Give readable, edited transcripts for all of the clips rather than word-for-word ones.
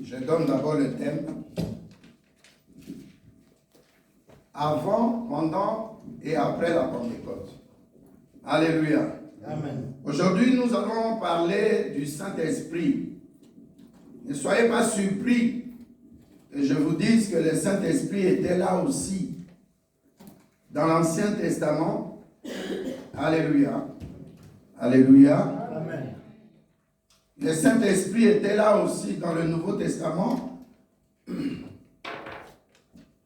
Je donne d'abord le thème. Avant, pendant et après la Pentecôte. Alléluia. Amen. Aujourd'hui, nous allons parler du Saint-Esprit. Ne soyez pas surpris que je vous dise que le Saint-Esprit était là aussi dans l'Ancien Testament. Alléluia. Alléluia. Amen. Le Saint-Esprit était là aussi dans le Nouveau Testament.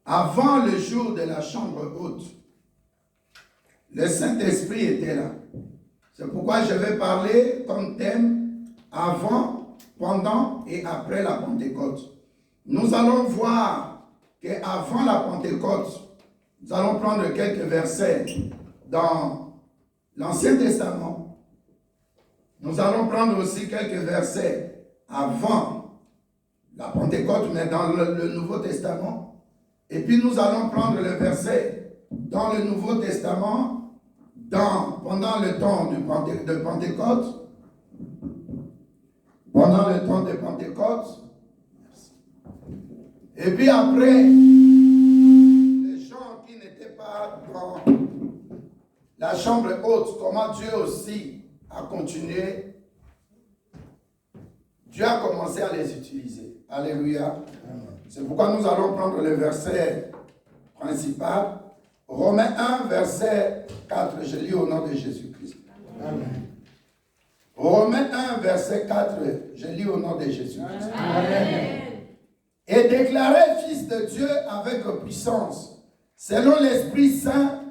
Avant le jour de la chambre haute, le Saint-Esprit était là. C'est pourquoi je vais parler comme thème avant, pendant et après la Pentecôte. Nous allons voir qu'avant la Pentecôte, nous allons prendre quelques versets dans l'Ancien Testament. Nous allons prendre aussi quelques versets avant la Pentecôte, mais dans le Nouveau Testament. Et puis nous allons prendre le verset dans le Nouveau Testament pendant le temps de Pentecôte. Pendant le temps de Pentecôte. Et puis après, les gens qui n'étaient pas dans la chambre haute, comment Dieu aussi a continué. Dieu a commencé à les utiliser. Alléluia. C'est pourquoi nous allons prendre le verset principal. Romains 1, verset 4. Je lis au nom de Jésus-Christ. Amen. Romains 1, verset 4. Je lis au nom de Jésus-Christ. Amen. Et déclaré fils de Dieu avec puissance, selon l'Esprit Saint,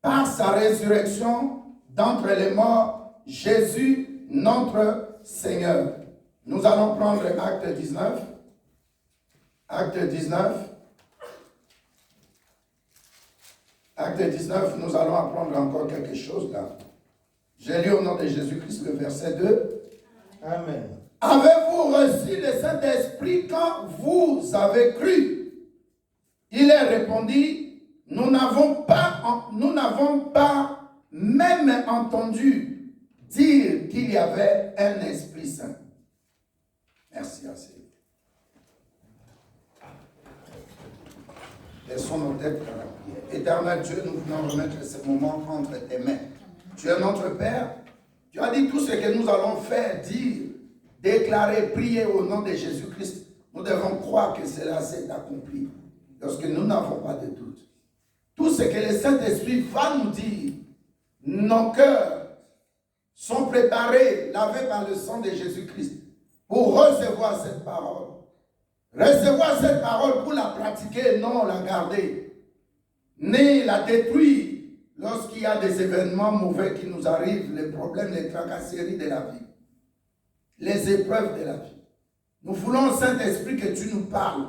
par sa résurrection d'entre les morts, Jésus, notre Seigneur. Nous allons prendre Acte 19. Acte 19. Acte 19, nous allons apprendre encore quelque chose là. J'ai lu au nom de Jésus-Christ le verset 2. Amen. Avez-vous reçu le Saint-Esprit quand vous avez cru? Il est répondu, nous n'avons pas même entendu dire qu'il y avait un Esprit Saint. Merci assez. Laissons nos têtes dans la prière. Éternel Dieu, nous venons remettre ce moment entre tes mains. Tu es notre Père. Tu as dit tout ce que nous allons faire, dire, déclarer, prier au nom de Jésus-Christ. Nous devons croire que cela s'est accompli. Lorsque nous n'avons pas de doute. Tout ce que le Saint-Esprit va nous dire, nos cœurs sont préparés, lavés par le sang de Jésus-Christ, pour recevoir cette parole. Recevoir cette parole pour la pratiquer, non la garder, ni la détruire lorsqu'il y a des événements mauvais qui nous arrivent, les problèmes, les tracasseries de la vie, les épreuves de la vie. Nous voulons, Saint-Esprit, que tu nous parles.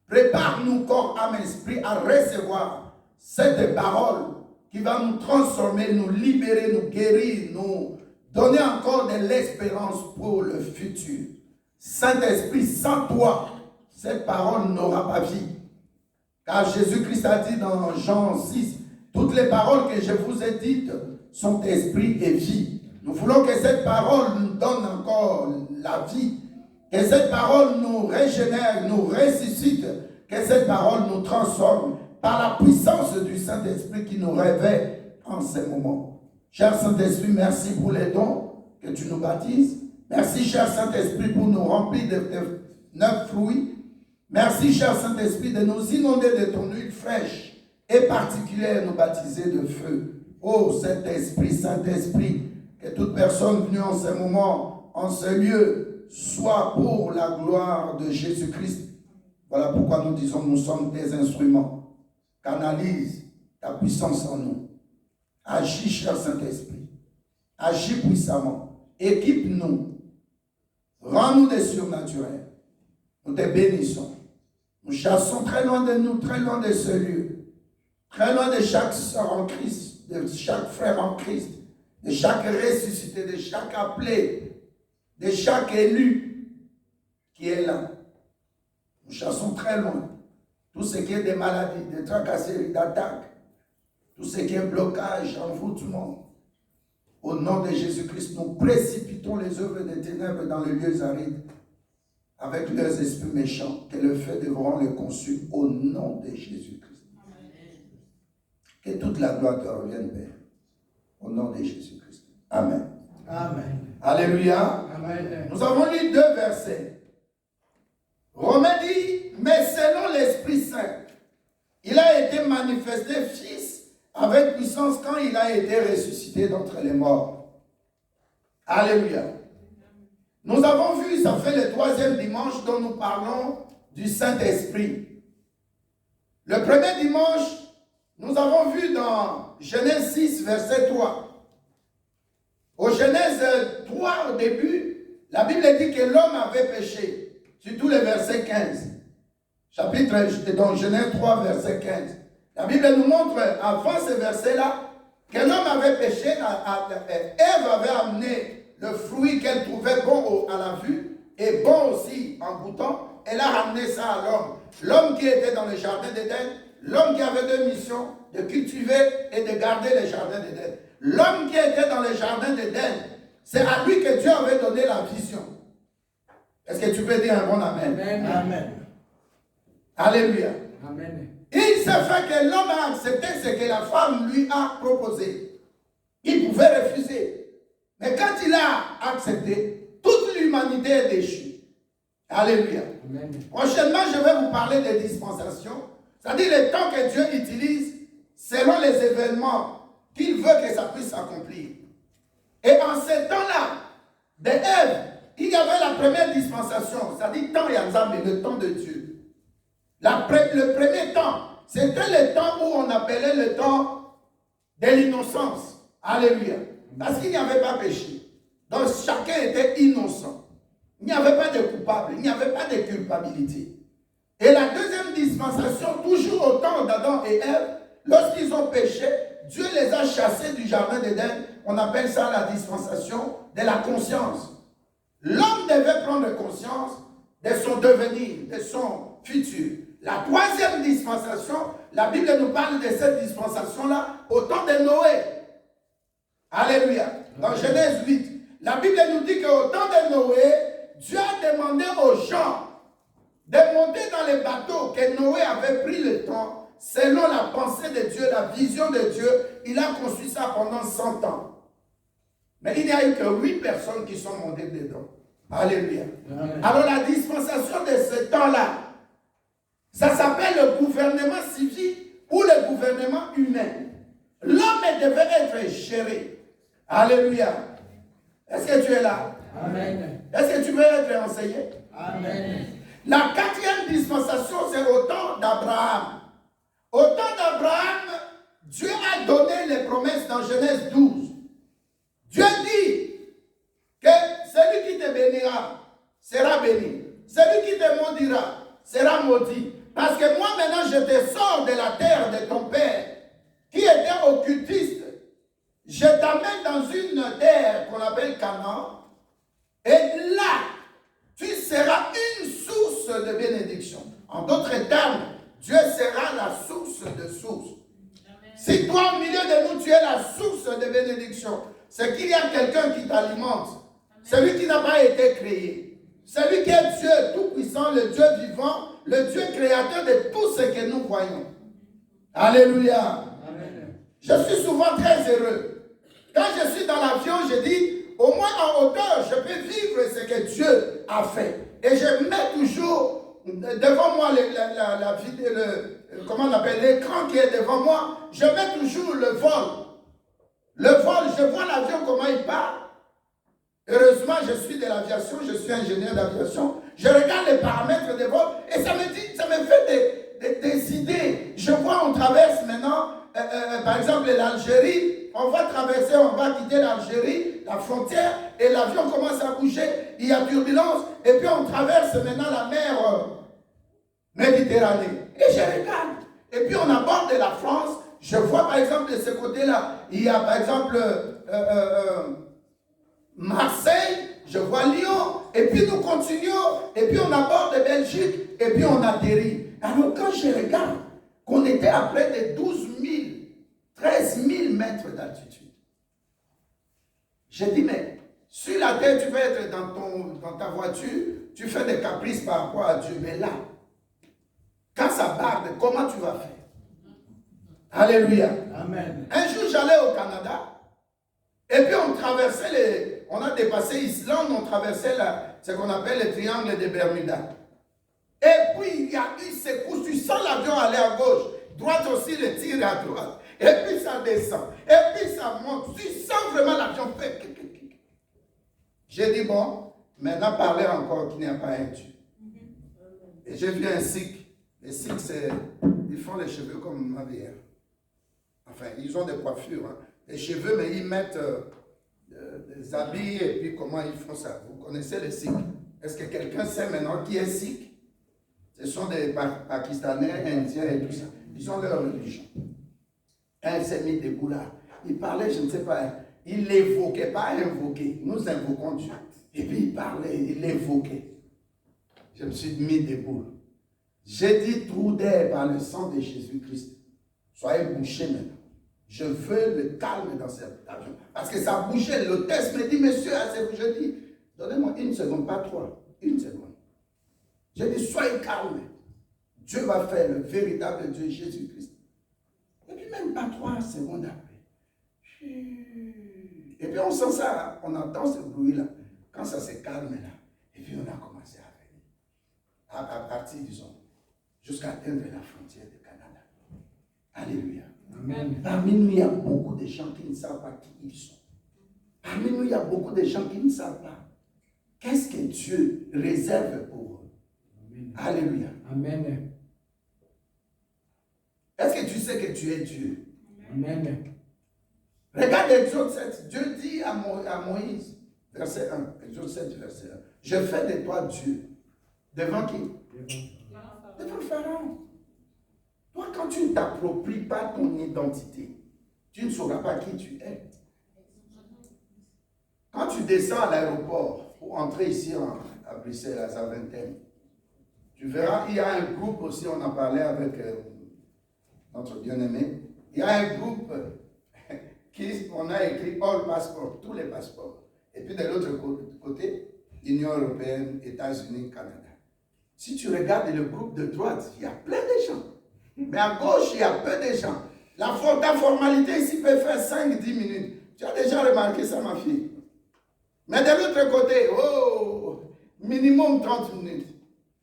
Prépare-nous, corps, âme, esprit, à recevoir cette parole qui va nous transformer, nous libérer, nous guérir, nous donner encore de l'espérance pour le futur. Saint-Esprit, sans toi, cette parole n'aura pas vie. Car Jésus-Christ a dit dans Jean 6, toutes les paroles que je vous ai dites sont esprit et vie. Nous voulons que cette parole nous donne encore la vie. Que cette parole nous régénère, nous ressuscite. Que cette parole nous transforme par la puissance du Saint-Esprit qui nous réveille en ces moments. Cher Saint-Esprit, merci pour les dons que tu nous baptises. Merci, cher Saint-Esprit, pour nous remplir de neuf fruits. Merci, cher Saint-Esprit, de nous inonder de ton huile fraîche et particulière, nous baptiser de feu. Oh, Saint-Esprit, Saint-Esprit, que toute personne venue en ce moment, en ce lieu, soit pour la gloire de Jésus-Christ. Voilà pourquoi nous disons, nous sommes des instruments. Canalise ta puissance en nous. Agis, cher Saint-Esprit. Agis puissamment. Équipe-nous. Rends-nous des surnaturels. Nous te bénissons. Nous chassons très loin de nous, très loin de ce lieu. Très loin de chaque sœur en Christ, de chaque frère en Christ, de chaque ressuscité, de chaque appelé, de chaque élu qui est là. Nous chassons très loin tout ce qui est des maladies, des tracasseries, d'attaques, tout ce qui est blocage, envoûtement. Au nom de Jésus-Christ, nous précipitons les œuvres des ténèbres dans les lieux arides. avec leurs esprits méchants, que le feu devront les consumer au nom de Jésus-Christ. Que toute la gloire te revienne, Père, au nom de Jésus-Christ. Amen. Amen. Alléluia. Amen. Nous avons lu 2 versets. Romains dit, mais selon l'Esprit Saint, il a été manifesté Fils avec puissance quand il a été ressuscité d'entre les morts. Alléluia. Nous avons vu, ça fait le 3e dimanche dont nous parlons du Saint-Esprit. Le premier dimanche, nous avons vu dans Genèse 6, verset 3. Au Genèse 3, au début, la Bible dit que l'homme avait péché. Surtout le verset 15. Chapitre, dans Genèse 3, verset 15. La Bible nous montre, avant ce verset-là, que l'homme avait péché, Ève avait amené le fruit qu'elle trouvait bon à la vue, et bon aussi en goûtant, elle a ramené ça à l'homme. L'homme qui était dans le jardin d'Éden, l'homme qui avait 2 missions, de cultiver et de garder le jardin d'Éden. L'homme qui était dans le jardin d'Éden, c'est à lui que Dieu avait donné la vision. Est-ce que tu peux dire un bon amen? Amen. Amen. Alléluia. Amen. Il s'est fait que l'homme a accepté ce que la femme lui a proposé. Il pouvait refuser. Mais quand il a accepté, toute l'humanité est déchue. Alléluia. Amen. Prochainement, je vais vous parler des dispensations. C'est-à-dire le temps que Dieu utilise selon les événements qu'il veut que ça puisse s'accomplir. Et en ce temps-là, de Ève, il y avait la première dispensation, c'est-à-dire temps Yanzambe, le temps de Dieu. Le premier temps, c'était le temps où on appelait le temps de l'innocence. Alléluia. Parce qu'il n'y avait pas péché. Donc chacun était innocent. Il n'y avait pas de coupable, il n'y avait pas de culpabilité. Et la deuxième dispensation, toujours au temps d'Adam et Ève, lorsqu'ils ont péché, Dieu les a chassés du jardin d'Éden. On appelle ça la dispensation de la conscience. L'homme devait prendre conscience de son devenir, de son futur. La troisième dispensation, la Bible nous parle de cette dispensation-là au temps de Noé. Alléluia. Dans Genèse 8, la Bible nous dit qu'au temps de Noé, Dieu a demandé aux gens de monter dans les bateaux que Noé avait pris le temps, selon la pensée de Dieu, la vision de Dieu. Il a construit ça pendant 100 ans. Mais il n'y a eu que 8 personnes qui sont montées dedans. Alléluia. Amen. Alors la dispensation de ce temps-là, ça s'appelle le gouvernement civil ou le gouvernement humain. L'homme devait être géré. Alléluia. Est-ce que tu es là? Amen. Est-ce que tu veux être enseigné? Amen. La 4e dispensation, c'est au temps d'Abraham. Au temps d'Abraham, Dieu a donné les promesses dans Genèse 12. Dieu dit que celui qui te bénira sera béni. Celui qui te maudira sera maudit. Parce que moi maintenant je te sors de la terre de ton père qui était occultiste. Je t'amène dans une terre qu'on appelle Canaan. Et là, tu seras une source de bénédiction. En d'autres termes, Dieu sera la source de source. Si toi, au milieu de nous, tu es la source de bénédiction, c'est qu'il y a quelqu'un qui t'alimente. Celui qui n'a pas été créé. Celui qui est Dieu tout-puissant, le Dieu vivant, le Dieu créateur de tout ce que nous voyons. Alléluia. Amen. Je suis souvent très heureux. Quand je suis dans l'avion, je dis, au moins en hauteur, je peux vivre ce que Dieu a fait. Et je mets toujours devant moi la vidéo, comment on appelle, l'écran qui est devant moi. Je mets toujours le vol. Le vol, je vois l'avion, comment il part. Heureusement, je suis de l'aviation, je suis ingénieur d'aviation. Je regarde les paramètres des vols et ça me fait des idées. Je vois, on traverse maintenant, par exemple, l'Algérie. On va traverser, on va quitter l'Algérie, la frontière, et l'avion commence à bouger. Il y a turbulence, et puis on traverse maintenant la mer Méditerranée. Et je regarde. Et puis on aborde la France. Je vois par exemple de ce côté-là, il y a par exemple Marseille, je vois Lyon, et puis nous continuons, et puis on aborde Belgique, et puis on atterrit. Alors quand je regarde qu'on était à près de 12 000, 13 000 mètres d'altitude, je dis, mais sur la terre, tu peux être dans ta voiture, tu fais des caprices par rapport à Dieu. Mais là, quand ça barde, comment tu vas faire? Alléluia. Amen. Un jour, j'allais au Canada. Et puis, on a dépassé Islande, on traversait ce qu'on appelle le triangle de Bermuda. Et puis, il y a eu secousse. Tu sens l'avion aller à gauche. Droite aussi, le tir à droite. Et puis, ça descend. Et puis, ça monte. Tu sens vraiment l'avion fait. J'ai dit, bon, maintenant, parler encore qu'il n'y a pas un Dieu. Et j'ai vu un Sikh. Les Sikhs, ils font les cheveux comme ma mère. Enfin, ils ont des coiffures. Hein. Les cheveux, mais ils mettent des habits et puis comment ils font ça. Vous connaissez les Sikhs. Est-ce que quelqu'un sait maintenant qui est Sikh? Ce sont des Pakistanais, Indiens et tout ça. Ils ont leur religion. Un s'est mis debout là. Il parlait, je ne sais pas, il l'évoquait, pas invoquer. Nous invoquons Dieu. Et puis il parlait, il l'évoquait. Je me suis mis debout. J'ai dit tout d'air par le sang de Jésus-Christ. Soyez bouchés maintenant. Je veux le calme dans cette avion. Parce que ça bougeait. L'hôtesse me dit, monsieur, je dis, donnez-moi une seconde, pas trois. Une seconde. J'ai dit, soyez calme. Dieu va faire le véritable Dieu, Jésus-Christ. Et puis même pas 3 secondes après. Et puis on sent ça, hein? On entend ce bruit-là. Quand ça se calme là. Et puis on a commencé à venir. À partir, disons, jusqu'à atteindre la frontière du Canada. Alléluia. Amen. Parmi nous, il y a beaucoup de gens qui ne savent pas qui ils sont. Parmi nous, il y a beaucoup de gens qui ne savent pas. Qu'est-ce que Dieu réserve pour eux? Amen. Alléluia. Amen. Est-ce que tu sais que tu es Dieu? Amen. Regarde Exode 7. Dieu dit à Moïse, verset 1, Exode 7, verset 1, je fais de toi Dieu. Devant qui? Devant le Pharaon. Toi, quand tu ne t'appropries pas ton identité, tu ne sauras pas qui tu es. Quand tu descends à l'aéroport pour entrer ici à Bruxelles, à Zaventem, tu verras, il y a un groupe aussi, on en parlait avec notre bien-aimé. Il y a un groupe on a écrit All Passports, tous les passeports. Et puis de l'autre côté, Union européenne, États-Unis, Canada. Si tu regardes le groupe de droite, il y a plein de gens. Mais à gauche, il y a peu de gens. La formalité ici peut faire 5-10 minutes. Tu as déjà remarqué ça, ma fille? Mais de l'autre côté, oh, minimum 30 minutes.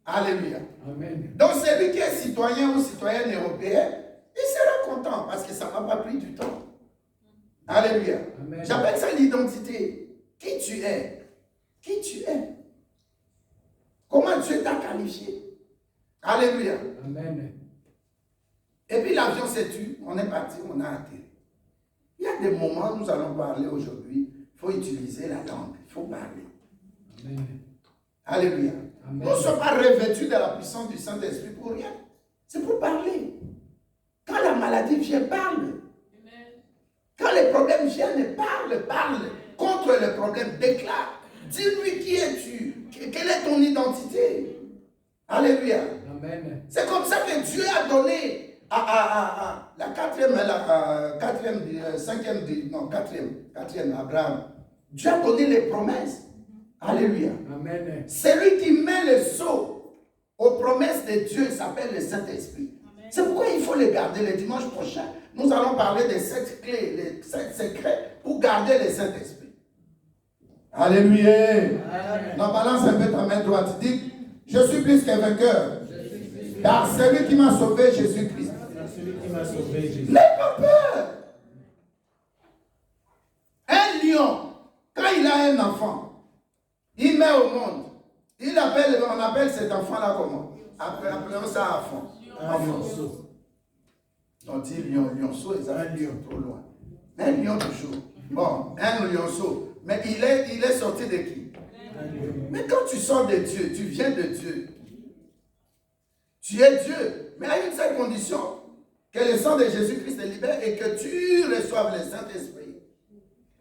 Alléluia. Amen. Donc celui qui est citoyen ou citoyenne européenne, il sera content parce que ça n'a pas pris du temps. Alléluia. J'appelle ça l'identité. Qui tu es? Qui tu es? Comment Dieu t'a qualifié? Alléluia. Amen. Et puis l'avion s'est tué, on est parti, on a atterri. Il y a des moments, nous allons parler aujourd'hui, il faut utiliser la langue, il faut parler. Amen. Alléluia. Amen. Nous ne sommes pas revêtus de la puissance du Saint-Esprit pour rien. C'est pour parler. Quand la maladie vient, parle. Quand les problèmes viennent, parle. Contre les problèmes, déclare. Dis-lui qui es-tu? Quelle est ton identité? Alléluia. Amen. C'est comme ça que Dieu a donné la quatrième, Abraham. Dieu a donné les promesses. Alléluia. Amen. Celui qui met le sceau aux promesses de Dieu s'appelle le Saint-Esprit. C'est pourquoi il faut les garder. Le dimanche prochain, nous allons parler des 7 clés, les 7 secrets pour garder le Saint-Esprit. Alléluia. Amen. Non, balance un peu ta main droite. Dis, je suis plus qu'un vainqueur. Car celui qui m'a sauvé, Jésus-Christ. N'aie pas peur. Un lion, quand il a un enfant, il met au monde. On appelle cet enfant-là comment? Appelons ça enfant. Lionceau. On dit lionceau, ils un lion trop loin. Un lion toujours. Bon, un lionceau. Mais il est sorti de qui? Mais quand tu sors de Dieu, tu viens de Dieu. Tu es Dieu. Mais à une seule condition, que le sang de Jésus-Christ te libère et que tu reçoives le Saint-Esprit.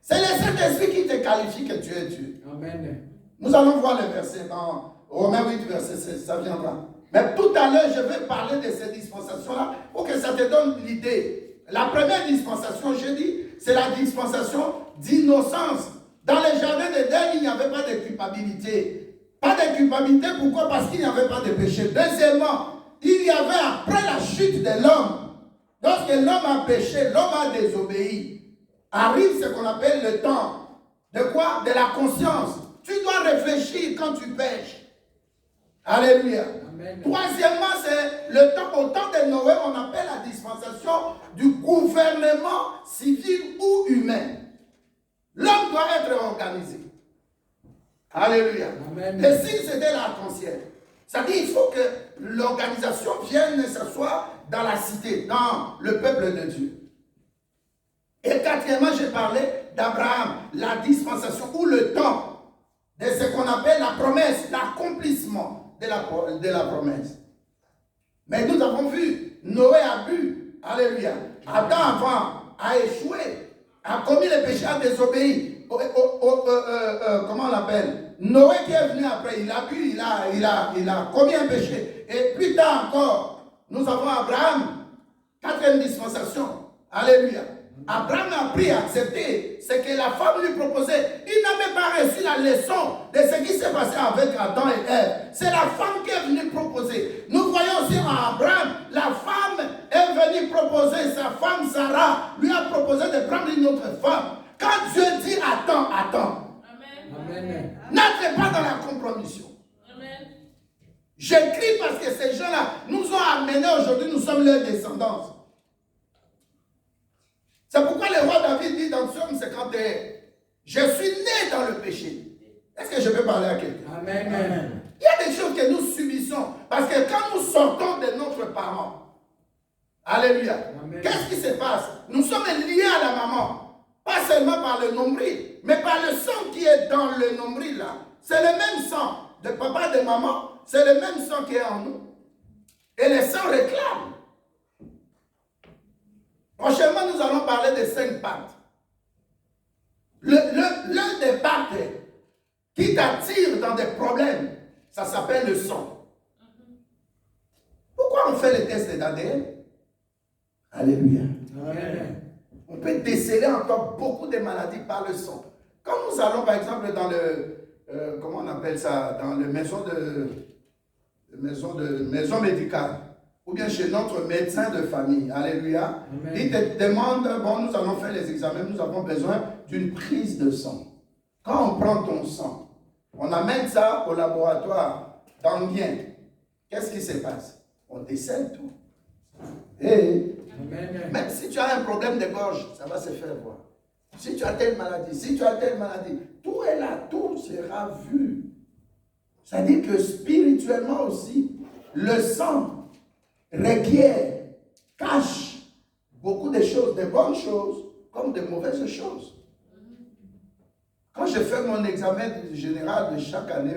C'est le Saint-Esprit qui te qualifie que tu es Dieu. Amen. Nous allons voir le verset dans Romains 8, verset 16. Ça viendra. Mais tout à l'heure, je vais parler de ces dispensations-là pour que ça te donne l'idée. La première dispensation, je dis, c'est la dispensation d'innocence. Dans le jardin d'Éden, il n'y avait pas de culpabilité. Pas de culpabilité, pourquoi? Parce qu'il n'y avait pas de péché. Deuxièmement, il y avait après la chute de l'homme, lorsque l'homme a péché, l'homme a désobéi, arrive ce qu'on appelle le temps. De quoi? De la conscience. Tu dois réfléchir quand tu pêches. Alléluia. Amen. Troisièmement, c'est le temps, au temps de Noé, on appelle la dispensation du gouvernement civil ou humain. L'homme doit être organisé. Alléluia. Amen. Le signe, c'était l'arc-en-ciel. C'est-à-dire qu'il faut que l'organisation vienne s'asseoir dans la cité, dans le peuple de Dieu. Et quatrièmement, j'ai parlé d'Abraham, la dispensation ou le temps de ce qu'on appelle la promesse, l'accomplissement de la promesse. Mais nous avons vu, Noé a bu, alléluia. Adam avant a échoué, a commis le péché, a désobéi. Comment on l'appelle? Noé qui est venu après, il a bu, il a commis un péché. Et plus tard encore, nous avons Abraham, quatrième dispensation. Alléluia. Abraham a appris à accepter ce que la femme lui proposait. Il n'a même pas reçu la leçon de ce qui s'est passé avec Adam et Ève. C'est la femme qui est venue proposer. Nous voyons aussi en Abraham, la femme est venue proposer, sa femme Sarah lui a proposé de prendre une autre femme. Quand Dieu dit attends, attends. Amen. N'entrez pas dans la compromission. Amen. J'écris parce que ces gens-là nous ont amenés aujourd'hui, nous sommes leurs descendants. C'est pourquoi le roi David dit dans Psaume 51, je suis né dans le péché. Est-ce que je peux parler à quelqu'un? Amen. Il y a des choses que nous subissons. Parce que quand nous sortons de notre parent, alléluia, qu'est-ce qui se passe? Nous sommes liés à la maman. Pas seulement par le nombril, mais par le sang qui est dans le nombril là. C'est le même sang de papa et de maman. C'est le même sang qui est en nous. Et le sang réclame. Prochainement, nous allons parler des 5 pactes. L'un des pactes qui t'attire dans des problèmes, ça s'appelle le sang. Pourquoi on fait les tests d'ADN? Alléluia. Amen. On peut déceler encore beaucoup de maladies par le sang. Quand nous allons, par exemple, dans le, comment on appelle ça, dans le maison médicale, ou bien chez notre médecin de famille, alléluia, Amen. il te demande, bon, nous allons faire les examens, nous avons besoin d'une prise de sang. Quand on prend ton sang, on amène ça au laboratoire, dans le bien. Qu'est-ce qui se passe? On décèle tout. Et Amen. même si tu as un problème de gorge, ça va se faire voir. Si tu as telle maladie, tout est là, tout sera vu. C'est-à-dire que spirituellement aussi, le sang requiert, cache beaucoup de choses, de bonnes choses comme de mauvaises choses. Quand je fais mon examen général de chaque année,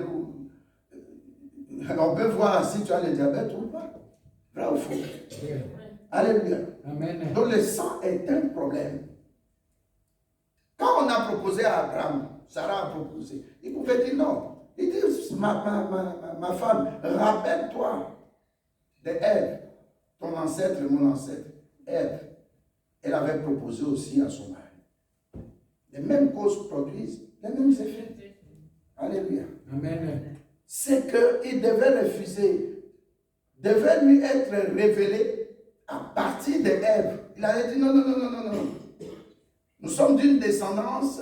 on peut voir si tu as le diabète ou pas. Vrai ou faux? Alléluia. Amen. Donc le sang est un problème. Quand on a proposé à Abraham, Sarah a proposé, il pouvait dire non. Il dit, ma femme, rappelle-toi de Ève, ton ancêtre, mon ancêtre. Ève, elle avait proposé aussi à son mari. Les mêmes causes produisent les mêmes effets. Alléluia. Amen. C'est qu'il devait refuser, devait lui être révélé à partir de Ève. Il avait dit non. Nous sommes d'une descendance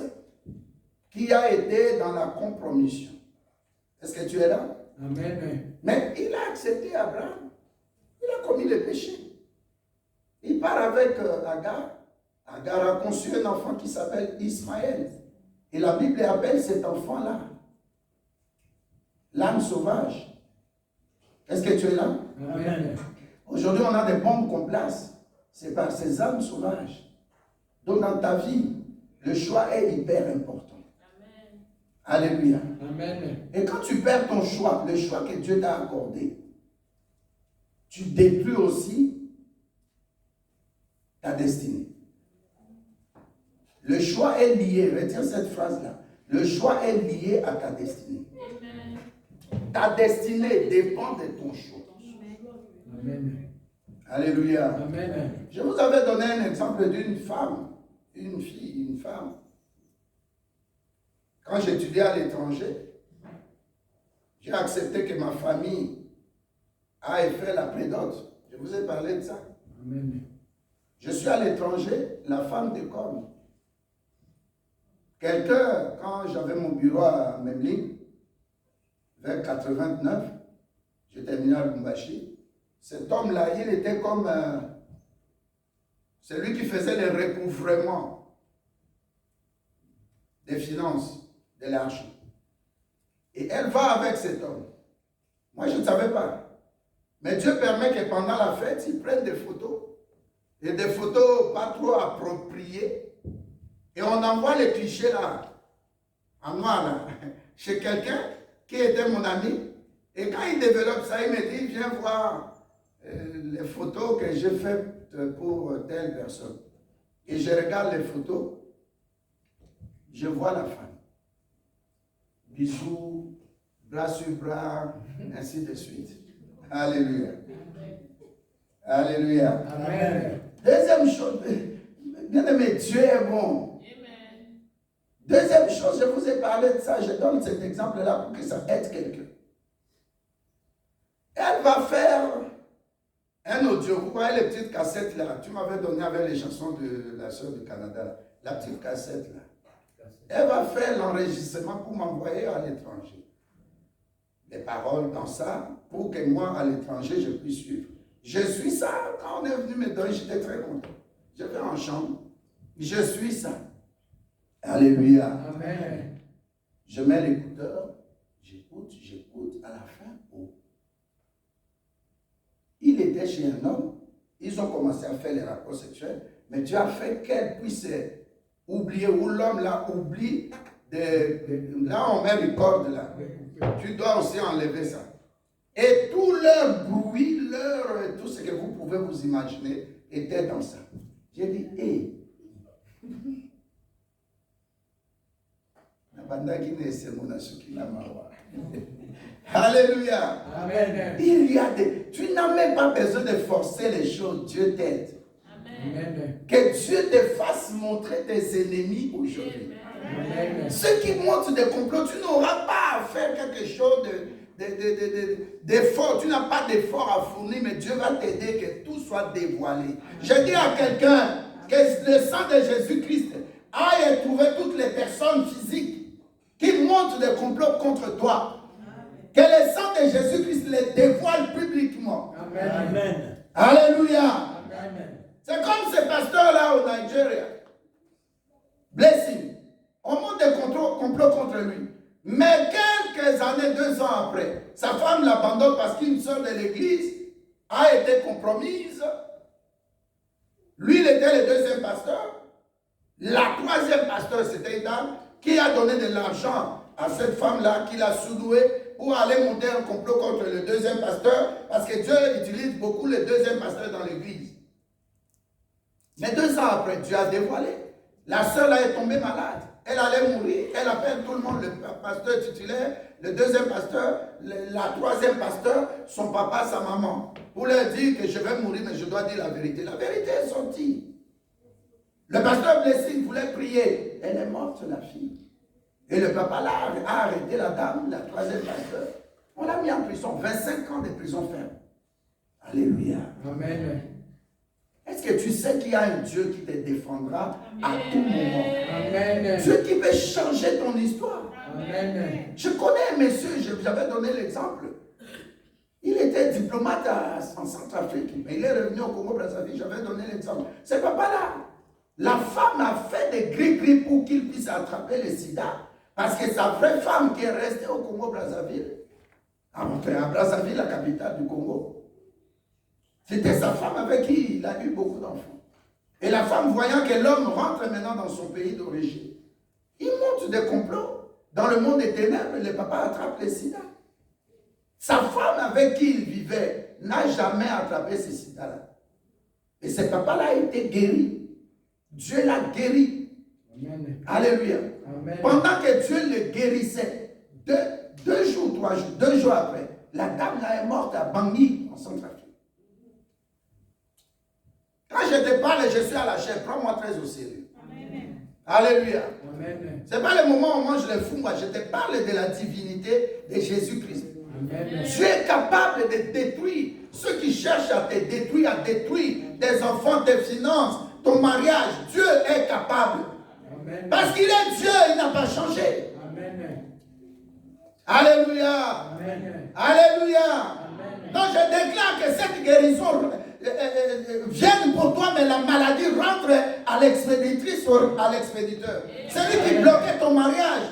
qui a été dans la compromission. Est-ce que tu es là? Amen. Mais il a accepté Abraham. Il a commis le péché. Il part avec Agar. Agar a conçu un enfant qui s'appelle Ismaël. Et la Bible appelle cet enfant-là l'âme sauvage. Est-ce que tu es là? Amen. Aujourd'hui, on a des bombes qu'on place. C'est par ces âmes sauvages. Donc, dans ta vie, le choix est hyper important. Alléluia. Amen. Et quand tu perds ton choix, le choix que Dieu t'a accordé, tu détruis aussi ta destinée. Le choix est lié, retiens cette phrase-là. Le choix est lié à ta destinée. Ta destinée dépend de ton choix. Amen. Alléluia. Amen. Je vous avais donné un exemple d'une femme, une fille, une femme. Quand j'étudiais à l'étranger, J'ai accepté que ma famille aille faire la prédote. Je vous ai parlé de ça. Amen. Je suis à l'étranger, la femme de com. Quelqu'un, quand j'avais mon bureau à Memling, vers 89, je terminais à Lumbashi. Cet homme-là, il était comme celui qui faisait le recouvrement des finances, de l'argent. Et elle va avec cet homme. Moi, je ne savais pas. Mais Dieu permet que pendant la fête, ils prennent des photos. Et des photos pas trop appropriées. Et on envoie les clichés là, en noir là, chez quelqu'un qui était mon ami. Et quand il développe ça, il me dit, viens voir les photos que j'ai faites pour telle personne. Et je regarde les photos, je vois la femme. Bisous, bras sur bras, ainsi de suite. Alléluia. Alléluia. Amen. Deuxième chose, bien aimé, Dieu est bon. Deuxième chose, je vous ai parlé de ça, je donne cet exemple-là pour que ça aide quelqu'un. Elle va faire un audio. Vous voyez les petites cassettes là, tu m'avais donné avec les chansons de la soeur du Canada, là. La petite cassette là. Elle va faire l'enregistrement pour m'envoyer à l'étranger. Les paroles dans ça, pour que moi, à l'étranger, je puisse suivre. Je suis ça. Quand on est venu me donner, j'étais très content. Je vais en chambre. Je suis ça. Alléluia. Amen. Je mets l'écouteur. J'écoute. À la fin, oh. Il était chez un homme. Ils ont commencé à faire les rapports sexuels. Mais Dieu a fait qu'elle puisse oublier, ou l'homme là oublie. Là, on met les cordes là. Tu dois aussi enlever ça. Et tout leur bruit, tout ce que vous pouvez vous imaginer était dans ça. J'ai dit, hé. Alléluia. Amen. Il y a tu n'as même pas besoin de forcer les choses. Dieu t'aide. Amen. Que Dieu te fasse montrer tes ennemis aujourd'hui. Amen. Ceux qui montent des complots, tu n'auras pas à faire quelque chose d'effort. Tu n'as pas d'effort à fournir, mais Dieu va t'aider que tout soit dévoilé. Je dis à quelqu'un que le sang de Jésus-Christ aille trouver toutes les personnes physiques qui montent des complots contre toi. Que le sang de Jésus-Christ les dévoile publiquement. Amen. Amen. Alléluia. Amen. C'est comme ces pasteurs-là au Nigeria. Blessing. On monte des complots contre lui. Mais quelques années, 2 ans après, sa femme l'abandonne parce qu'une sœur de l'église a été compromise. Lui, il était le 2e pasteur. La 3e pasteur, c'était une dame qui a donné de l'argent à cette femme-là, qui l'a soudouée pour aller monter un complot contre le 2e pasteur, parce que Dieu utilise beaucoup le 2e pasteur dans l'église. Mais 2 ans après, Dieu a dévoilé. La sœur là est tombée malade. Elle allait mourir. Elle appelle tout le monde, le pasteur titulaire, le 2e pasteur, la 3e pasteur, son papa, sa maman, pour leur dire que je vais mourir, mais je dois dire la vérité. La vérité est sortie. Le pasteur Blessing voulait prier. Elle est morte, la fille. Et le papa là a arrêté la dame, la 3e pasteur. On l'a mis en prison, 25 ans de prison ferme. Alléluia. Amen. Est-ce que tu sais qu'il y a un Dieu qui te défendra à tout moment? Amen. Dieu qui veut changer ton histoire. Amen. Je connais un monsieur, j'avais donné l'exemple. Il était diplomate en Centrafrique, mais il est revenu au Congo-Brazzaville, j'avais donné l'exemple. Ce papa-là, la femme a fait des gris-gris pour qu'il puisse attraper le sida, parce que sa vraie femme qui est restée au Congo-Brazzaville, à Brazzaville, la capitale du Congo, c'était sa femme avec qui il a eu beaucoup d'enfants. Et la femme, voyant que l'homme rentre maintenant dans son pays d'origine, il monte des complots. Dans le monde des ténèbres, le papa attrape le sida. Sa femme avec qui il vivait n'a jamais attrapé ce sida-là. Et ce papa-là a été guéri. Dieu l'a guéri. Amen. Alléluia. Amen. Pendant que Dieu le guérissait, 2 jours, 3 jours, 2 jours après, la dame là est morte à Bangui, en Centrafrique. Quand je te parle, je suis à la chair, prends-moi très au sérieux. Amen. Alléluia. Amen. Ce n'est pas le moment où on mange les fous, moi je te parle de la divinité de Jésus-Christ. Amen. Dieu est capable de détruire ceux qui cherchent à te détruire, tes enfants, tes finances, ton mariage. Dieu est capable. Amen. Parce qu'il est Dieu, il n'a pas changé. Amen. Alléluia. Amen. Alléluia. Amen. Donc je déclare que cette guérison vienne pour toi, mais la maladie rentre à l'expéditrice ou à l'expéditeur. Celui qui bloquait ton mariage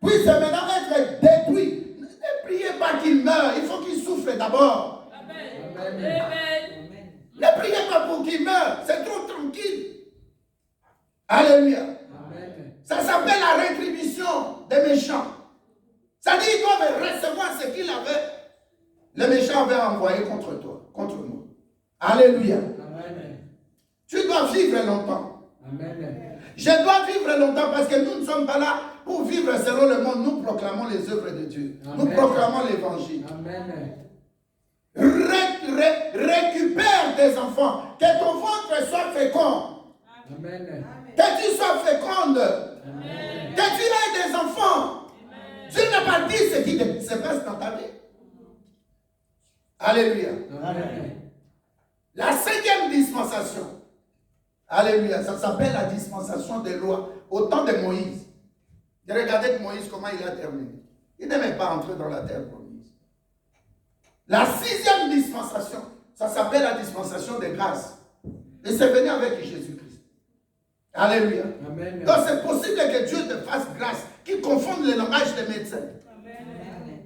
puisse maintenant être détruit. Ne priez pas qu'il meure, il faut qu'il souffre d'abord. Amen. Ne priez pas pour qu'il meure, c'est trop tranquille. Alléluia. Amen. Ça s'appelle la rétribution des méchants. Ça dit qu'ils doivent recevoir ce qu'il avait. Le méchant avait envoyé contre toi, contre moi. Alléluia. Amen. Tu dois vivre longtemps. Amen. Je dois vivre longtemps parce que nous ne sommes pas là pour vivre selon le monde. Nous proclamons les œuvres de Dieu. Amen. Nous proclamons l'évangile. Amen. Récupère tes enfants. Que ton ventre soit fécond. Amen. Que tu sois féconde. Amen. Que tu aies des enfants. Dieu n'a pas dit ce qui se passe dans ta vie. Alléluia. Amen. La 5e dispensation. Alléluia. Ça s'appelle la dispensation des lois. Au temps de Moïse. Regardez Moïse comment il a terminé. Il n'aimait pas entrer dans la terre promise. La 6e dispensation. Ça s'appelle la dispensation des grâces. Et c'est venu avec Jésus-Christ. Alléluia. Amen. Donc c'est possible que Dieu te fasse grâce, qu'il confonde le langage des médecins. Amen.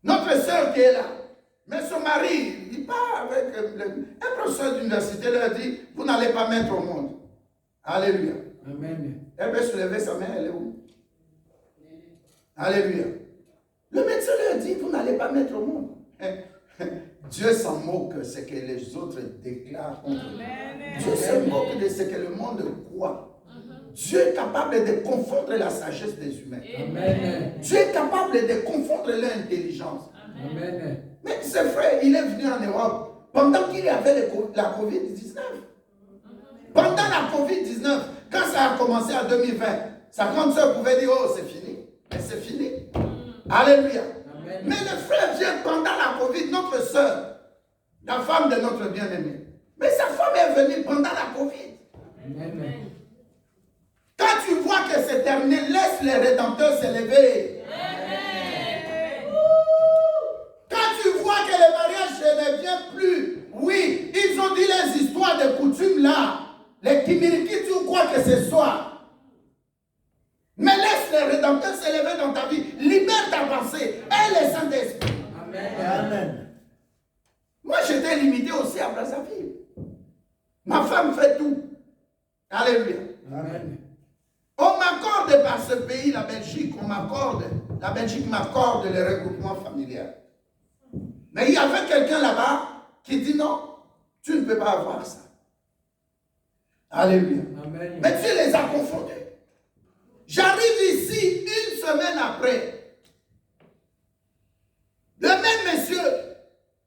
Notre sœur qui est là, mais son mari, il part avec un professeur d'université, leur dit, vous n'allez pas mettre au monde. Alléluia. Amen. Elle veut se lever sa main, elle est où? Alléluia. Le médecin leur dit, vous n'allez pas mettre au monde. Dieu s'en moque de ce que les autres déclarent contre lui. Dieu se moque de ce que le monde croit. Dieu est capable de confondre la sagesse des humains. Amen. Dieu est capable de confondre leur intelligence. Amen. Mais ce frère, il est venu en Europe pendant qu'il y avait la Covid-19. Pendant la Covid-19, quand ça a commencé en 2020, sa grande soeur pouvait dire, oh, c'est fini. Mais c'est fini. Alléluia. Amen. Mais le frère vient pendant la Covid, notre soeur, la femme de notre bien-aimé. Mais sa femme est venue pendant la Covid. Amen. Quand tu vois que c'est terminé, laisse les rédempteurs s'élever. Quand tu vois que le mariage ne vient plus, oui, ils ont dit les histoires de coutumes là, les kimirikiti ou quoi que ce soit. Mais laisse les rédempteurs s'élever dans ta vie. Libère ta pensée et le Saint-Esprit. Amen. Moi, j'étais limité aussi à Brazzaville. Ma femme fait tout. Alléluia. Amen. On m'accorde par ce pays, la Belgique, la Belgique m'accorde le regroupement familial. Mais il y avait quelqu'un là-bas qui dit non, tu ne peux pas avoir ça. Alléluia. Amen. Mais Dieu les a confondus. J'arrive ici une semaine après. Le même monsieur,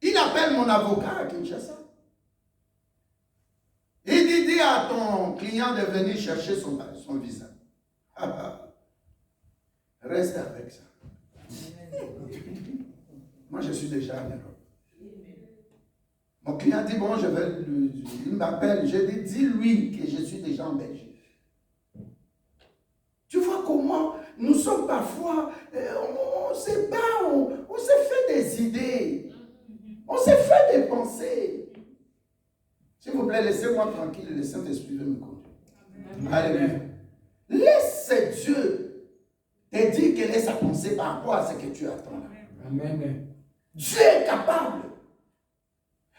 il appelle mon avocat à Kinshasa. Il dit, dis à ton client de venir chercher son visa. Reste avec ça. Moi, je suis déjà en Europe. Mon client dit, bon, il m'appelle. Je lui dis, dis-lui que je suis déjà en Belgique. Tu vois comment nous sommes parfois, on se bat, on se fait des idées. On se fait des pensées. S'il vous plaît, laissez-moi tranquille, le Saint-Esprit veut me conduire. Alléluia. Laisse Dieu te dire quelle est sa pensée par rapport à ce que tu attends là. Amen. Dieu est capable.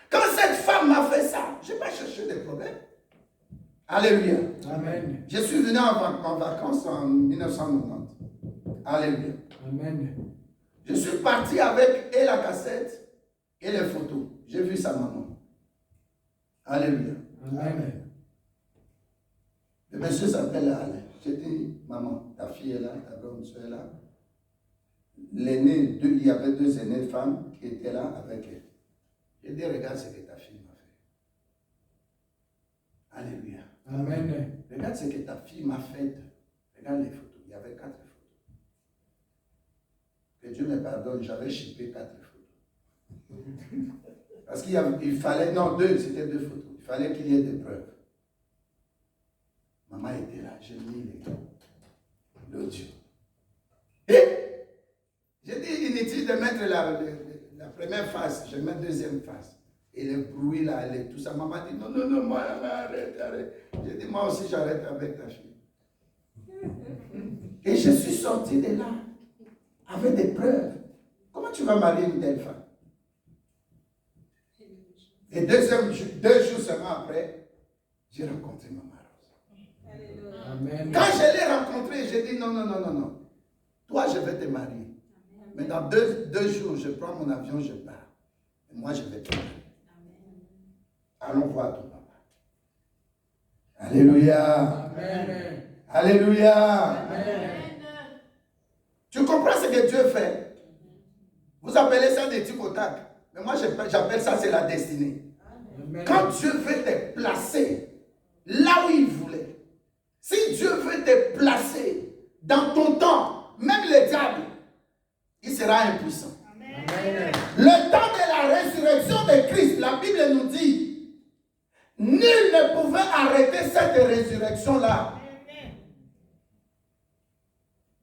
Quand cette femme m'a fait ça, je n'ai pas cherché des problèmes. Alléluia. Amen. Je suis venu en vacances en 1990. Alléluia. Amen. Je suis parti avec et la cassette et les photos. J'ai vu sa maman. Alléluia. Amen. Le monsieur s'appelle Alain. J'ai dit, maman, ta fille est là, ta grande soeur est là. L'aîné, il y avait 2 aînées femmes qui étaient là avec elle. J'ai dit, regarde ce que ta fille m'a fait. Alléluia. Amen. Regarde ce que ta fille m'a fait. Regarde les photos. Il y avait 4 photos. Que Dieu me pardonne, j'avais chippé 4 photos. Parce qu'il fallait, non, 2, c'était 2 photos. Il fallait qu'il y ait des preuves. Maman était là, j'ai mis l'audio. Et j'ai dit inutile de mettre la première face, je mets la deuxième face. Et le bruit là, tout ça. Maman dit non, moi, arrête. J'ai dit moi aussi j'arrête avec ta fille. Et je suis sorti de là avec des preuves. Comment tu vas marier une telle femme? Et 2 jours seulement après, j'ai rencontré Maman Rose. Amen. Quand je l'ai rencontrée, j'ai dit non. Toi, je vais te marier. Mais dans 2 jours, je prends mon avion, je pars. Et moi, je vais te marier. Allons voir ton papa. Alléluia. Amen. Alléluia. Amen. Tu comprends ce que Dieu fait? Vous appelez ça des tic au tac. Mais moi, j'appelle ça, c'est la destinée. Amen. Quand Dieu veut te placer là où il voulait, si Dieu veut te placer dans ton temps, même le diable, il sera impuissant. Amen. Le temps de la résurrection de Christ, la Bible nous dit, nul ne pouvait arrêter cette résurrection-là.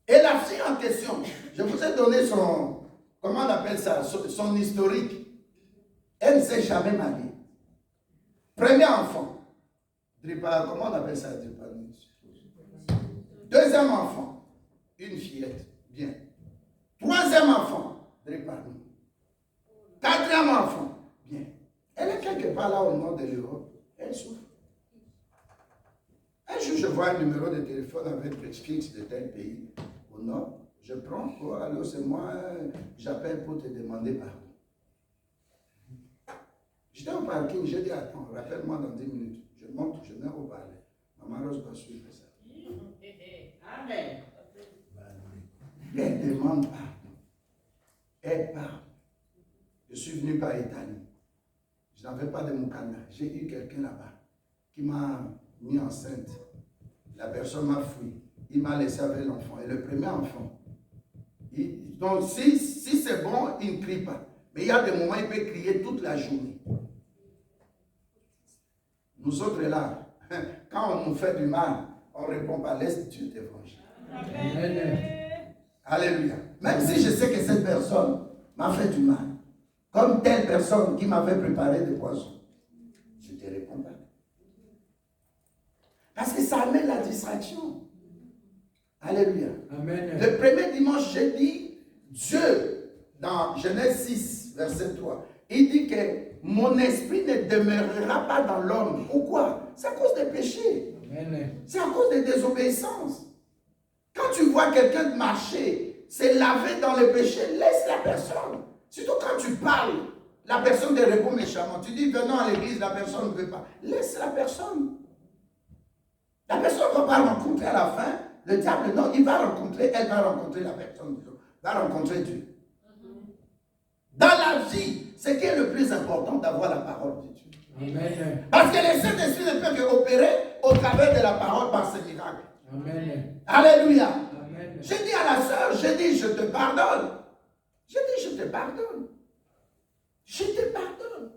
Et la fille en question, je vous ai donné son, comment on appelle ça, son historique. Elle ne s'est jamais mariée. Premier enfant. Comment on appelle ça? Deuxième enfant. Une fillette. Bien. Troisième enfant. Quatrième enfant. Bien. Elle est quelque part là au nord de l'Europe. Elle souffre. Un jour, je vois un numéro de téléphone avec le fixe de tel pays au nord. Je prends, oh, alors c'est moi, j'appelle pour te demander pardon. J'étais au parking, j'ai dit attends, rappelle-moi dans 10 minutes. Je monte, je mets au parler. Maman Rose doit suivre ça. Amen. Elle demande pardon. Elle parle. Je suis venu par Italie. Je n'avais pas de Mukanda. J'ai eu quelqu'un là-bas qui m'a mis enceinte. La personne m'a fui. Il m'a laissé avec l'enfant. Et le premier enfant, donc si c'est bon, il ne crie pas. Mais il y a des moments où il peut crier toute la journée. Nous autres là, quand on nous fait du mal, on ne répond pas. Laisse Dieu te venger. Amen. Alléluia. Même si je sais que cette personne m'a fait du mal, comme telle personne qui m'avait préparé des poisons, je ne te réponds pas. Parce que ça amène la distraction. Alléluia. Amen. Le premier dimanche, j'ai dit, Dieu, dans Genèse 6, verset 3, il dit que mon esprit ne demeurera pas dans l'homme. Pourquoi? C'est à cause des péchés. Amen. C'est à cause des désobéissances. Quand tu vois quelqu'un marcher, se laver dans le péché, laisse la personne. Surtout quand tu parles, la personne te répond méchamment. Tu dis, venons à l'église, la personne ne veut pas. Laisse la personne. La personne ne va pas rencontrer à la fin. Le diable, non, elle va rencontrer la personne. Va rencontrer Dieu. Dans la vie, ce qui est le plus important, d'avoir la parole de Dieu. Amen. Parce que le Saint-Esprit ne peut qu'opérer au travers de la parole par ce miracle. Amen. Alléluia. Amen. J'ai dit à la sœur, j'ai dit, je te pardonne. J'ai dit, je te pardonne. Je te pardonne.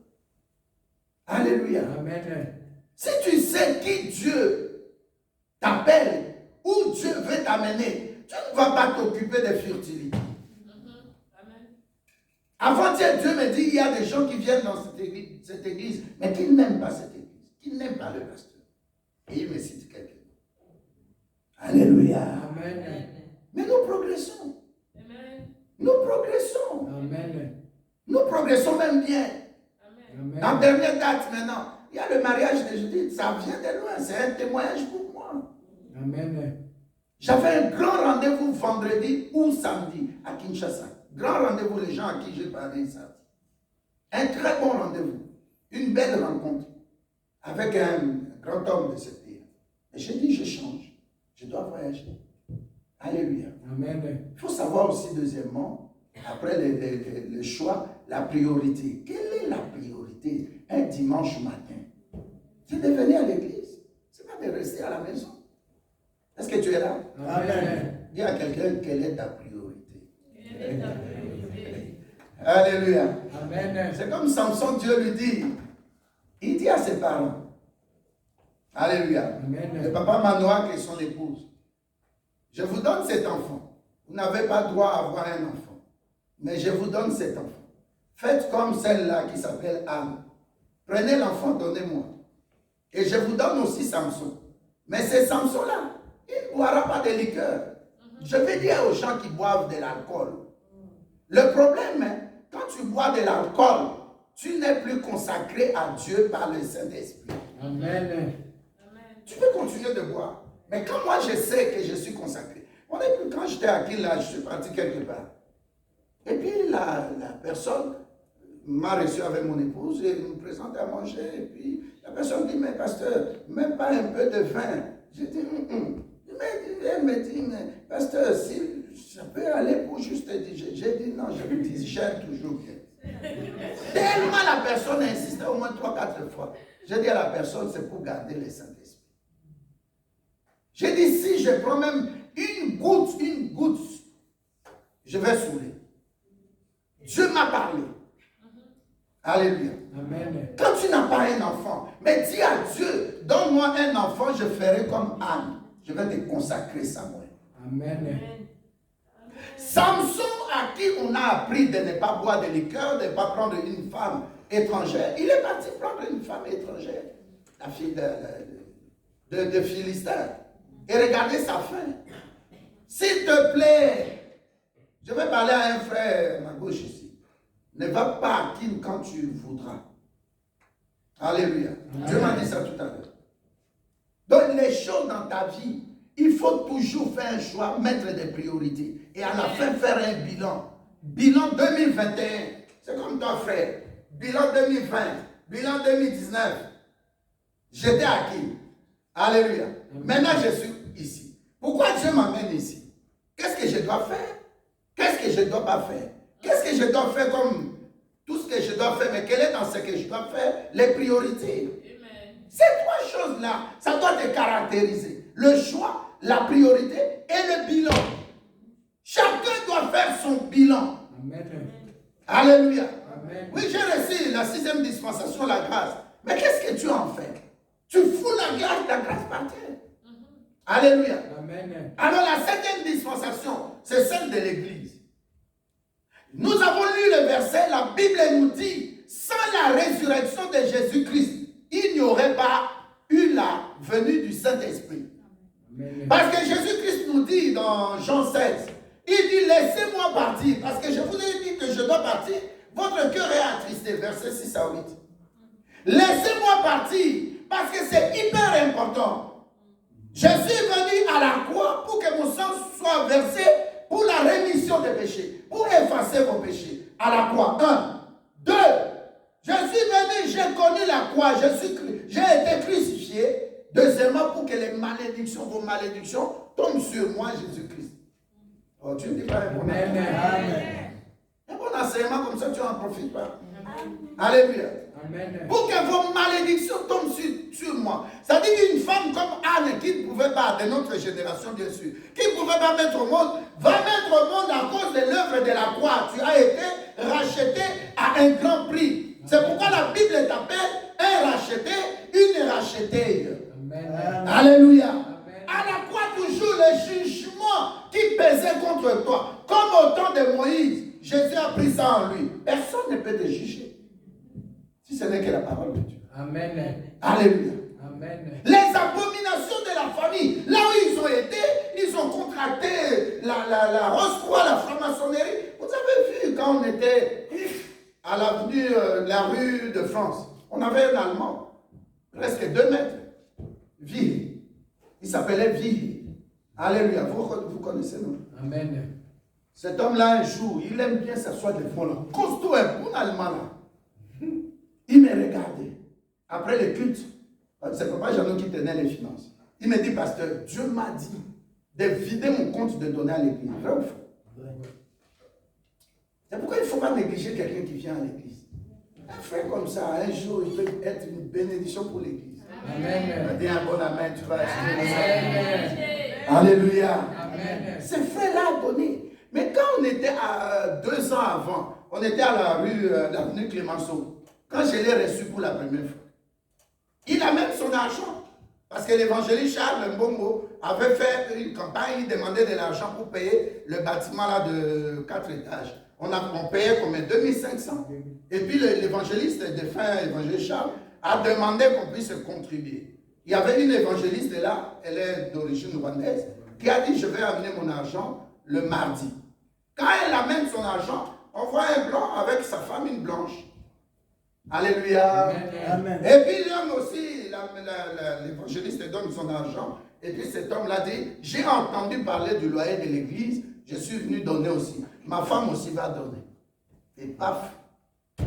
Alléluia. Amen. Si tu sais qui Dieu t'appelle, où Dieu veut t'amener, tu ne vas pas t'occuper de futilité. Avant-hier, Dieu me dit, il y a des gens qui viennent dans cette église, mais qui n'aiment pas cette église, qui n'aiment pas le pasteur. Et il me cite quelqu'un. Alléluia. Amen. Mais nous progressons. Amen. Nous progressons. Amen. Nous progressons même bien. Amen. En dernière date maintenant, il y a le mariage de Judith. Ça vient de loin. C'est un témoignage pour moi. Amen. J'avais un grand rendez-vous vendredi ou samedi à Kinshasa. Grand rendez-vous, les gens à qui j'ai parlé ça. Un très bon rendez-vous. Une belle rencontre avec un grand homme de ce pays. Et j'ai dit, je change. Je dois voyager. Alléluia. Amen. Il faut savoir aussi, deuxièmement, après le choix, la priorité. Quelle est la priorité un dimanche matin? C'est de venir à l'église. Ce n'est pas de rester à la maison. Est-ce que tu es là? Amen. Dis à quelqu'un quelle est ta priorité. Quelle est ta priorité? Alléluia. Amen. C'est comme Samson, Dieu lui dit. Il dit à ses parents. Alléluia. Amen. Le papa Manoak et son épouse. Je vous donne cet enfant. Vous n'avez pas droit à avoir un enfant. Mais je vous donne cet enfant. Faites comme celle-là qui s'appelle Anne. Prenez l'enfant, donnez-moi. Et je vous donne aussi Samson. Mais c'est Samson-là. Il ne boira pas de liqueur. Je vais dire aux gens qui boivent de l'alcool. Le problème, quand tu bois de l'alcool, tu n'es plus consacré à Dieu par le Saint-Esprit. Amen. Tu peux continuer de boire. Mais quand moi je sais que je suis consacré. Quand j'étais à Kiel, là, je suis parti quelque part. Et puis la personne m'a reçu avec mon épouse et me présente à manger. Et puis la personne dit, mais pasteur, même pas un peu de vin. J'ai dit, Elle me dit, mais pasteur, si ça peut aller pour juste digérer. J'ai dit, non, je digère toujours bien. Tellement la personne a insisté au moins 3-4 fois. J'ai dit à la personne, c'est pour garder le Saint-Esprit. J'ai dit, si je prends même une goutte, je vais saouler. Dieu m'a parlé. Alléluia. Amen. Quand tu n'as pas un enfant, mais dis à Dieu, donne-moi un enfant, je ferai comme Anne. Je vais te consacrer Samuel. Amen. Samson, à qui on a appris de ne pas boire de liqueur, de ne pas prendre une femme étrangère, il est parti prendre une femme étrangère, la fille de Philistin. Et regardez sa fin. S'il te plaît, je vais parler à un frère à ma gauche ici. Ne va pas à Kim quand tu voudras. Alléluia. Amen. Dieu m'a dit ça tout à l'heure. Donc les choses dans ta vie, il faut toujours faire un choix, mettre des priorités. Et à la fin, faire un bilan. Bilan 2021. C'est comme toi, frère. Bilan 2020. Bilan 2019. J'étais à qui? Alléluia. Maintenant, je suis ici. Pourquoi Dieu m'amène ici? Qu'est-ce que je dois faire? Qu'est-ce que je ne dois pas faire? Qu'est-ce que je dois faire comme tout ce que je dois faire? Mais quel est dans ce que je dois faire? Les priorités. Ces trois choses-là, ça doit te caractériser. Le choix, la priorité et le bilan. Chacun doit faire son bilan. Amen. Alléluia. Amen. Oui, j'ai reçu la 6e dispensation, la grâce. Mais qu'est-ce que tu en fais? Tu fous la grâce par terre. Alléluia. Amen. Alors la 7e dispensation, c'est celle de l'Église. Nous avons lu le verset, la Bible nous dit, sans la résurrection de Jésus-Christ, il n'y aurait pas eu la venue du Saint-Esprit. Parce que Jésus-Christ nous dit dans Jean 16, il dit, laissez-moi partir, parce que je vous ai dit que je dois partir, votre cœur est attristé, verset 6 à 8. Laissez-moi partir, parce que c'est hyper important. Je suis venu à la croix pour que mon sang soit versé pour la rémission des péchés, pour effacer vos péchés. À la croix, 1. 2. Je suis venu, j'ai connu la croix, j'ai été crucifié. Deuxièmement, pour que les malédictions, vos malédictions, tombent sur moi, Jésus-Christ. Oh, tu ne dis pas un bon un bon enseignement comme ça, tu n'en profites pas. Alléluia. Amen. Pour que vos malédictions tombent sur moi. Ça dit qu'une femme comme Anne, qui ne pouvait pas, de notre génération bien sûr, qui ne pouvait pas mettre au monde, va mettre au monde à cause de l'œuvre de la croix. Tu as été racheté à un grand prix. C'est pourquoi la Bible t'appelle un racheté, une rachetée. Amen. Alléluia. Amen. À la croix, toujours le jugement qui pesait contre toi. Comme au temps de Moïse, Jésus a pris ça en lui. Personne ne peut te juger. Si ce n'est que la parole de Dieu. Amen. Alléluia. Amen. Les abominations de la famille, là où ils ont été, ils ont contracté la rose-croix, la franc-maçonnerie. Vous avez vu quand on était à l'avenue, la rue de France, on avait un Allemand, presque 2 mètres, Ville. Il s'appelait Ville. Alléluia. Vous connaissez, non? Amen. Cet homme-là, un jour, il aime bien s'asseoir des fois là. Costaud, un bon Allemand là. Il me regardait. Après le culte, c'est Papa Jeannot qui tenait les finances. Il me dit, pasteur, Dieu m'a dit de vider mon compte, de donner à l'église. Vrai ou faux? C'est pourquoi il ne faut pas négliger quelqu'un qui vient à l'église. Un frère comme ça, un jour, il peut être une bénédiction pour l'église. Amen. Dis un bon amen, tu vas acheter. Amen. Alléluia. Amen. Ce frère-là a donné. Mais quand on était à 2 ans avant, on était à la rue, l'avenue Clémenceau. Quand je l'ai reçu pour la première fois, il a même son argent. Parce que l'évangéliste Charles Mbongo avait fait une campagne, il demandait de l'argent pour payer le bâtiment là de 4 étages. On payait combien? 2500. Et puis l'évangéliste, le défunt évangéliste Charles, a demandé qu'on puisse contribuer. Il y avait une évangéliste là, elle est d'origine rwandaise, qui a dit je vais amener mon argent le mardi. Quand elle amène son argent, on voit un blanc avec sa femme, une blanche. Alléluia. Amen. Et puis l'homme aussi, l'évangéliste donne son argent. Et puis cet homme-là dit, j'ai entendu parler du loyer de l'église, je suis venu donner aussi. Ma femme aussi va donner. Et paf,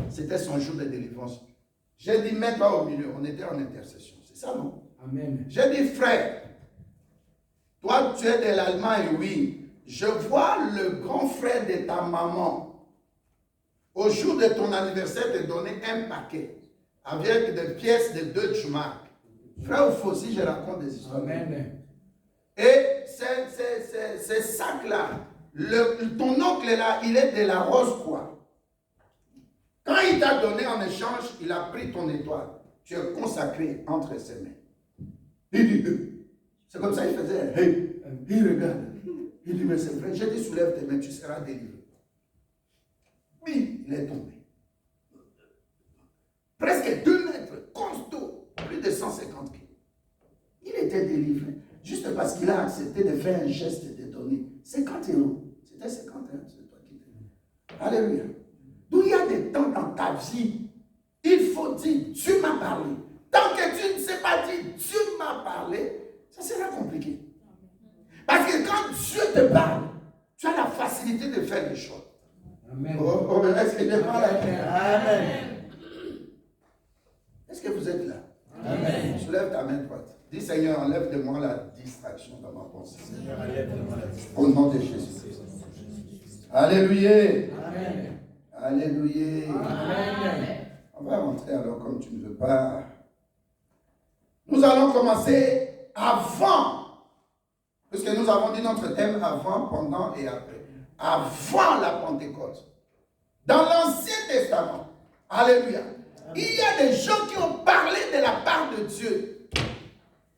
c'était son jour de délivrance. J'ai dit, mets-toi au milieu, on était en intercession. C'est ça, non? Amen. J'ai dit, frère, toi tu es de l'Allemagne, oui. Je vois le grand frère de ta maman. Au jour de ton anniversaire, te donner un paquet avec des pièces de 2 Mark. Frère ou faux, si je raconte des histoires. Amen. Et ces sacs-là, ton oncle là, il est de la Rose-Croix. Quand il t'a donné en échange, il a pris ton étoile. Tu es consacré entre ses mains. Il dit, c'est comme ça qu'il faisait. Hey, il regarde. Il dit, mais c'est vrai, j'ai dit, soulève tes mains, tu seras délivré. Oui, il est tombé. Presque 2 mètres, costaud, plus de 150 kilos. Il était délivré, juste parce qu'il a accepté de faire un geste et de donner 50 €. C'était 50 €, c'est toi qui t'es. Alléluia. D'où il y a des temps dans ta vie, il faut dire, Dieu m'a parlé. Tant que tu ne sais pas dire, Dieu m'a parlé, ça sera compliqué. Parce que quand Dieu te parle, tu as la facilité de faire des choix. Amen. Est-ce qu'il n'est pas là? Amen. Est-ce que vous êtes là? Amen. Soulève ta main droite. Dis Seigneur, enlève de moi la distraction dans ma pensée. Seigneur, enlève-moi la distraction. Au nom de Jésus. Alléluia. Amen. Alléluia. Amen. On va rentrer alors comme tu ne veux pas. Nous allons commencer avant. Puisque nous avons dit notre thème avant, pendant et après. Avant la Pentecôte. Dans l'Ancien Testament. Alléluia. Il y a des gens qui ont parlé de la part de Dieu.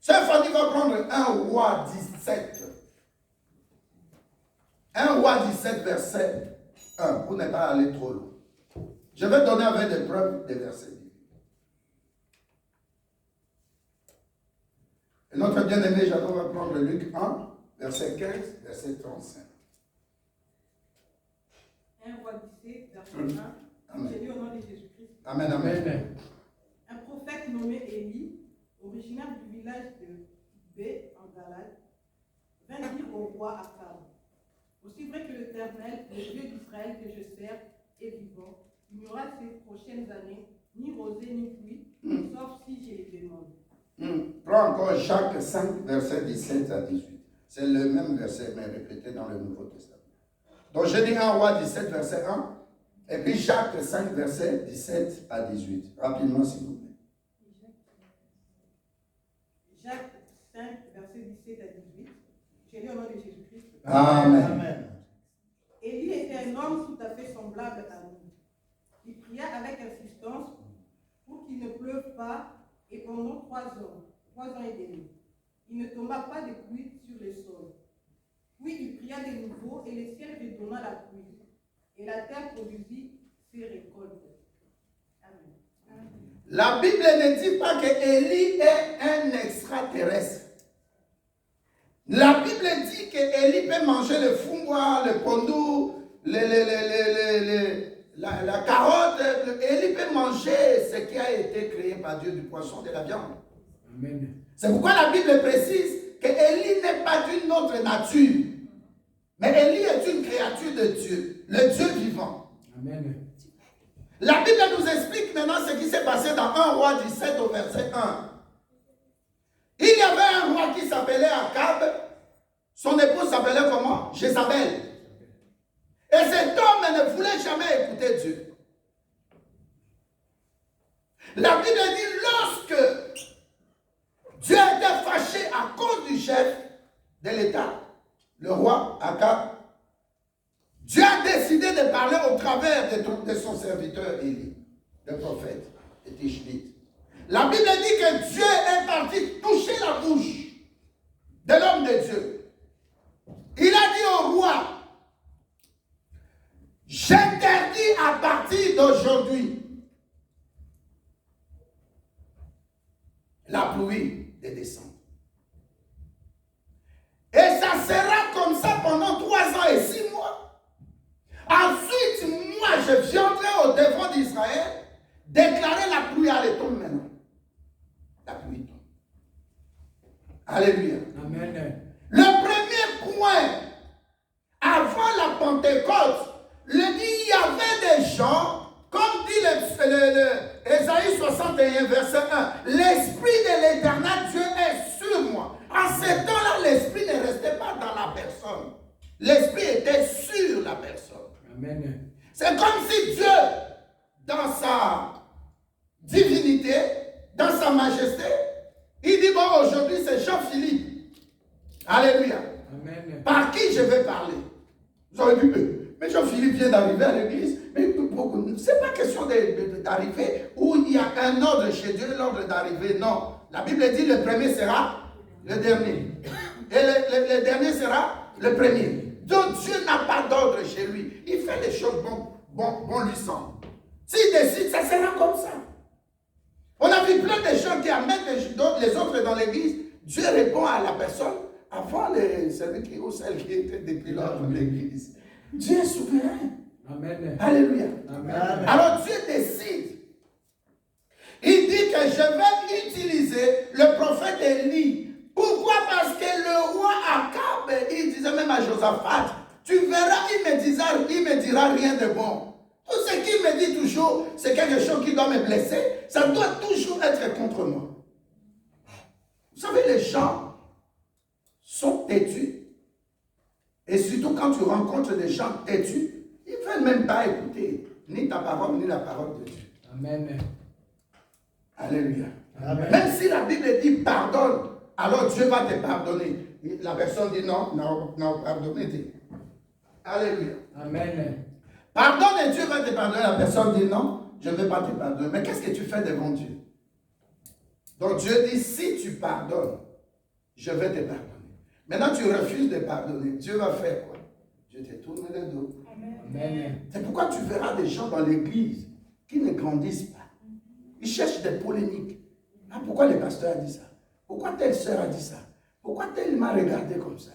Sœur Fanny va prendre 1 Roi 17. 1 Roi 17, verset 1, pour ne pas aller trop loin. Je vais donner avec des preuves des versets. Et notre bien-aimé Jacob va prendre Luc 1, verset 15, verset 35. 1 Roi 17, verset 1. Amen. J'ai lu au nom de Jésus-Christ. Amen, amen. Amen. Un prophète nommé Élie, originaire du village de B en Galade, vint dire au roi Akab: aussi vrai que l'Éternel, le Dieu d'Israël que je sers, est vivant, il n'y aura ces prochaines années ni rosée ni pluie, sauf si je les demande. Prends encore Jacques 5, verset 17 à 18. C'est le même verset, mais répété dans le Nouveau Testament. Donc je dis 1 Roi 17, verset 1. Et puis Jacques 5, verset 17 à 18. Rapidement, s'il vous plaît. Jacques 5, verset 17 à 18. J'ai lu au nom de Jésus-Christ. Amen. Élie était un homme tout à fait semblable à nous. Il pria avec insistance pour qu'il ne pleuve pas, et pendant 3 ans et demi, il ne tomba pas de pluie sur le sol. Puis il pria de nouveau, et le ciel lui donna la pluie, et la terre produisit ses récoltes. Amen. La Bible ne dit pas que Élie est un extraterrestre. La Bible dit que Élie peut manger le foumois, le pondou, la carotte. Élie peut manger ce qui a été créé par Dieu, du poisson, de la viande. Amen. C'est pourquoi la Bible précise que Élie n'est pas d'une autre nature. Mais Élie est une créature de Dieu, le Dieu vivant. Amen. La Bible nous explique maintenant ce qui s'est passé dans 1 Roi 17 au verset 1. Il y avait un roi qui s'appelait Akab. Son épouse s'appelait comment? Jézabel. Et cet homme ne voulait jamais écouter Dieu. La Bible dit lorsque Dieu était fâché à cause du chef de l'État, le roi Akab, Dieu a décidé de parler au travers de son serviteur Élie, le prophète de Tishbite. La Bible dit que Dieu est parti toucher la bouche de l'homme de Dieu. Il a dit au roi, j'interdis à partir d'aujourd'hui la pluie de descendre. Et ça sera comme ça pendant 3 ans et 6 mois. Ensuite, moi, je viendrai au devant d'Israël déclarer la pluie. Allez, tombe maintenant. La pluie tombe. Alléluia. Amen. Le premier point, avant la Pentecôte, il y avait des gens, comme dit Ésaïe 61, verset 1, l'Esprit de l'Éternel Dieu est sur moi. En ce temps-là, l'Esprit ne restait pas dans la personne. L'Esprit était sur la personne. Amen. C'est comme si Dieu, dans sa divinité, dans sa majesté, il dit, bon, aujourd'hui c'est Jean-Philippe. Alléluia. Amen. Par qui je vais parler? Vous aurez dit, mais Jean-Philippe vient d'arriver à l'église. Mais ce n'est pas question d'arriver où il y a un ordre chez Dieu, l'ordre d'arriver. Non. La Bible dit le premier sera le dernier. Et le dernier sera le premier. Donc Dieu n'a pas d'ordre chez lui. Il fait les choses bon lui semble. S'il décide, ça sera comme ça. On a vu plein de gens qui amènent les autres dans l'église. Dieu répond à la personne avant celui qui ou celle qui était depuis lors dans l'église. Dieu est souverain. Amen. Alléluia. Amen. Alors Dieu décide. Il dit que je vais utiliser le prophète Élie. Pourquoi? Parce que le roi Akab, il disait même à Josaphat, tu verras, il me dira rien de bon. Tout ce qu'il me dit toujours, c'est quelque chose qui doit me blesser. Ça doit toujours être contre moi. Vous savez, les gens sont têtus. Et surtout quand tu rencontres des gens têtus, ils ne veulent même pas écouter ni ta parole, ni la parole de Dieu. Amen. Alléluia. Amen. Même si la Bible dit pardonne, alors Dieu va te pardonner. La personne dit non, pardonnez. Alléluia. Amen. Pardonne et Dieu va te pardonner. La personne dit non, je ne vais pas te pardonner. Mais qu'est-ce que tu fais devant Dieu? Donc Dieu dit, si tu pardonnes, je vais te pardonner. Maintenant tu refuses de pardonner. Dieu va faire quoi? Dieu te tourne le dos. Amen. C'est pourquoi tu verras des gens dans l'église qui ne grandissent pas. Ils cherchent des polémiques. Ah, pourquoi le pasteur a dit ça? Pourquoi telle sœur a dit ça? Pourquoi tel m'a regardé comme ça?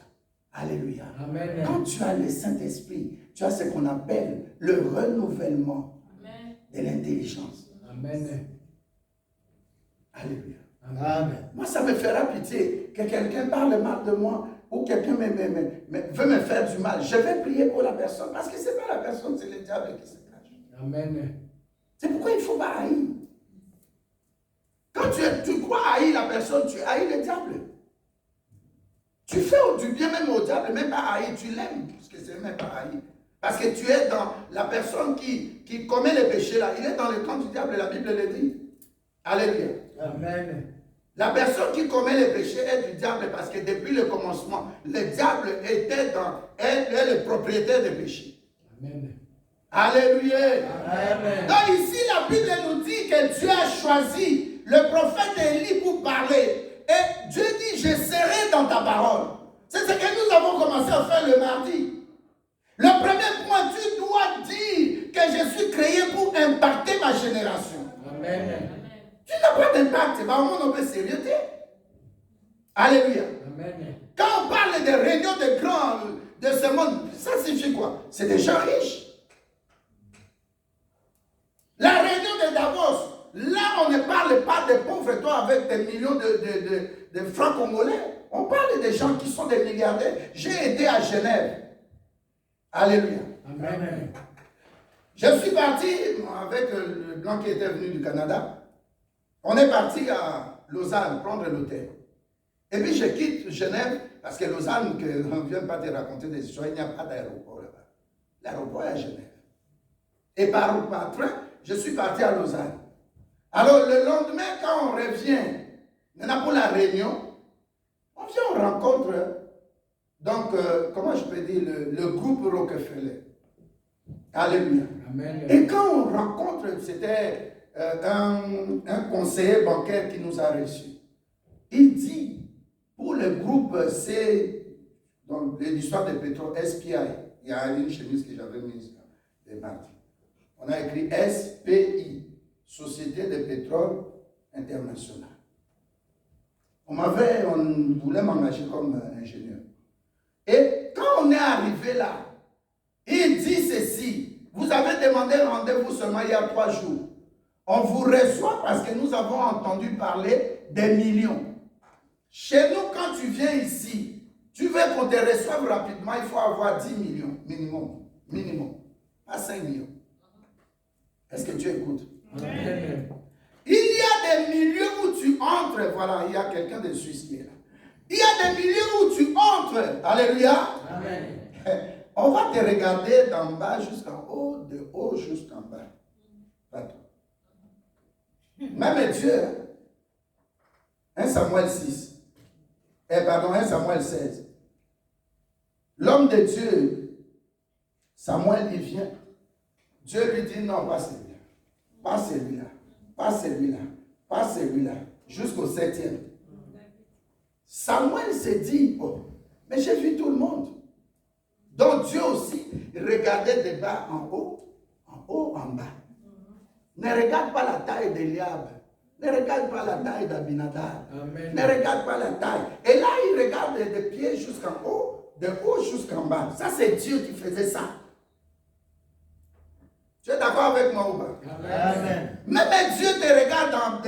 Alléluia. Amen. Quand tu as le Saint-Esprit, tu as ce qu'on appelle le renouvellement de l'intelligence. Amen. Alléluia. Amen. Moi, ça me fera pitié que quelqu'un parle mal de moi ou quelqu'un veut me faire du mal. Je vais prier pour la personne parce que ce n'est pas la personne, c'est le diable qui se cache. Amen. C'est pourquoi il ne faut pas haïr. Quand tu crois haïr la personne, tu haïs le diable. Tu fais du bien même au diable, même pas haïr, tu l'aimes, parce que c'est même pas haïr. Parce que tu es dans la personne qui commet les péchés là. Il est dans le camp du diable, la Bible le dit. Alléluia. Amen. La personne qui commet les péchés est du diable parce que depuis le commencement, le diable est le propriétaire des péchés. Amen. Alléluia. Amen. Donc ici, la Bible nous dit que Dieu a choisi le prophète Élie pour parler. Et Dieu dit, je serai dans ta parole. C'est ce que nous avons commencé à faire le mardi. Le premier point, tu dois dire que je suis créé pour impacter ma génération. Amen. Tu n'as pas d'impact, c'est vraiment un peu sérieux. Alléluia. Amen. Quand on parle de réunions de grands de ce monde, ça signifie quoi? C'est des gens riches. La réunion de Davos, là on ne parle pas des pauvres toi avec des millions de francs congolais. On parle des gens qui sont des milliardaires. J'ai été à Genève. Alléluia. Amen. Je suis parti avec le blanc qui était venu du Canada. On est parti à Lausanne prendre l'hôtel. Et puis je quitte Genève parce que Lausanne, on ne vient pas te raconter des histoires, il n'y a pas d'aéroport là-bas. L'aéroport est à Genève. Et par train, je suis parti à Lausanne. Alors le lendemain, quand on revient, maintenant pour la réunion, on vient, on rencontre, donc, comment je peux dire, le groupe Rockefeller. Alléluia. Amen. Et quand on rencontre, c'était un conseiller bancaire qui nous a reçus. Il dit, pour le groupe C, dans l'histoire de pétrole, SPI, il y a une chemise que j'avais mise des mardi. On a écrit SPI, Société de pétrole internationale. On voulait m'engager comme ingénieur. Et quand on est arrivé là, il dit ceci, vous avez demandé un rendez-vous seulement il y a 3 jours. On vous reçoit parce que nous avons entendu parler des millions. Chez nous, quand tu viens ici, tu veux qu'on te reçoive rapidement, il faut avoir 10 millions minimum, pas 5 millions. Est-ce que tu écoutes? Amen. Il y a des milieux où tu entres, voilà, il y a quelqu'un de Suisse qui est là. Il y a des milieux où tu entres, alléluia. Amen. On va te regarder d'en bas jusqu'en haut, de haut jusqu'en bas. Pas toi. Même Dieu, 1 Samuel 6, 1 Samuel 16. L'homme de Dieu, Samuel, il vient. Dieu lui dit non, pas celui-là, pas celui-là, pas celui-là, pas celui-là, jusqu'au 7e. Samuel s'est dit, oh, mais j'ai vu tout le monde. Donc Dieu aussi regardait de bas en haut, en bas. Ne regarde pas la taille d'Eliab. Ne regarde pas la taille d'Abinadab. Ne regarde pas la taille. Et là, il regarde des pieds jusqu'en haut, de haut jusqu'en bas. Ça, c'est Dieu qui faisait ça. Tu es d'accord avec moi ou pas? Amen. Même Dieu te regarde dans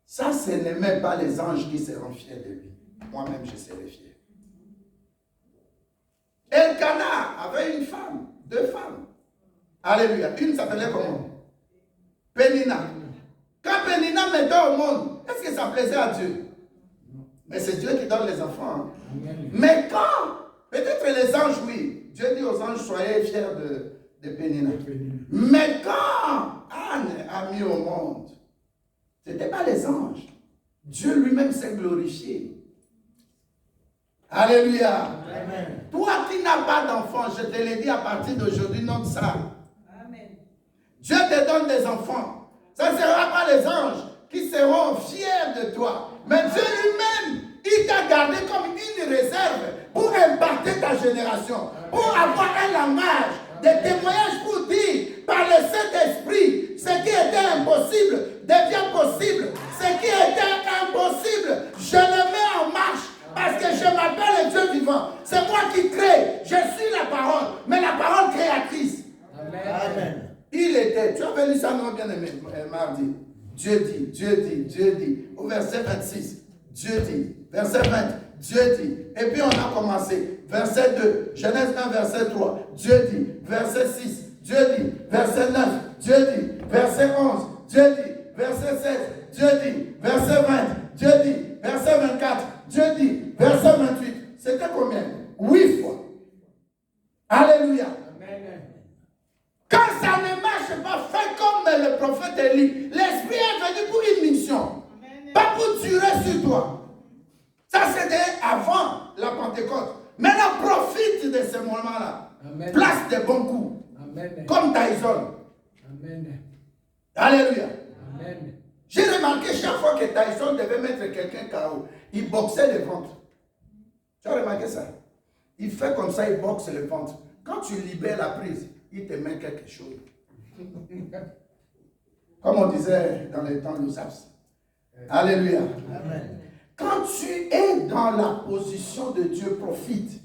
ça, ce n'est même pas les anges qui seront fiers de lui. Moi-même, je serai fier. Elkana avait une femme, 2 femmes. Alléluia. Une s'appelait comment? Pénina. Quand Pénina mettait au monde, est-ce que ça plaisait à Dieu? Mais c'est Dieu qui donne les enfants. Amen. Mais quand, peut-être les anges, oui. Dieu dit aux anges, soyez fiers de Pénina. Mais quand Anne a mis au monde, ce n'était pas les anges. Dieu lui-même s'est glorifié. Alléluia. Amen. Toi qui n'as pas d'enfant, je te l'ai dit à partir d'aujourd'hui, note ça. Amen. Dieu te donne des enfants. Ça ne sera pas les anges qui seront fiers de toi. Mais Dieu lui-même, il t'a gardé comme une réserve pour impacter ta génération. Pour avoir un langage, des témoignages pour dire, par le Saint-Esprit, ce qui était impossible devient possible. Ce qui était impossible, je le mets en marche. Parce que je m'appelle le Dieu vivant. C'est moi qui crée. Je suis la parole. Mais la parole créatrice. Amen. Il était. Tu avais lu ça, non, bien aimé, mardi. Dieu dit. Au verset 26, Dieu dit. Verset 20, Dieu dit. Et puis on a commencé. Verset 2, Genèse 1, verset 3, Dieu dit. Verset 6, Dieu dit. Verset 9, Dieu dit. Verset 11, Dieu dit. Verset 16, Dieu dit. Verset 20, Dieu dit. Verset 24, Dieu dit. Verset 28, c'était combien? 8 fois. Alléluia. Amen. Quand ça ne marche pas, fais comme le prophète Élie. L'Esprit est venu pour une mission. Amen. Pas pour durer sur toi. Ça, c'était avant la Pentecôte. Maintenant, profite de ce moment-là. Amen. Place des bons coups. Amen. Comme Tyson. Amen. Alléluia. Amen. J'ai remarqué chaque fois que Tyson devait mettre quelqu'un KO, il boxait le ventre. Tu as remarqué ça? Il fait comme ça, il boxe le ventre. Quand tu libères la prise, il te met quelque chose. Comme on disait dans les temps de Saps. Alléluia. Amen. Quand tu es dans la position de Dieu, profite.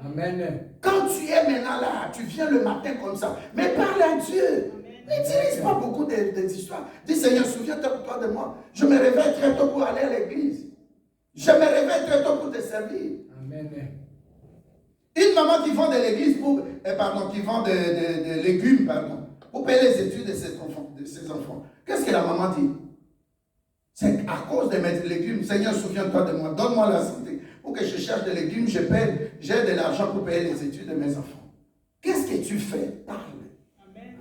Amen. Quand tu es maintenant là, tu viens le matin comme ça, mais parle à Dieu. N'utilise pas beaucoup d'histoires. Dis Seigneur, souviens-toi de moi. Je me réveille très tôt pour aller à l'église. Je me réveille très tôt pour te servir. Amen. Une maman qui vend de l'église qui vend des légumes, pour payer les études de ses enfants. Qu'est-ce que la maman dit? C'est à cause de mes légumes. Seigneur, souviens-toi de moi. Donne-moi la santé. Pour que je cherche des légumes, j'ai de l'argent pour payer les études de mes enfants. Qu'est-ce que tu fais? Parle.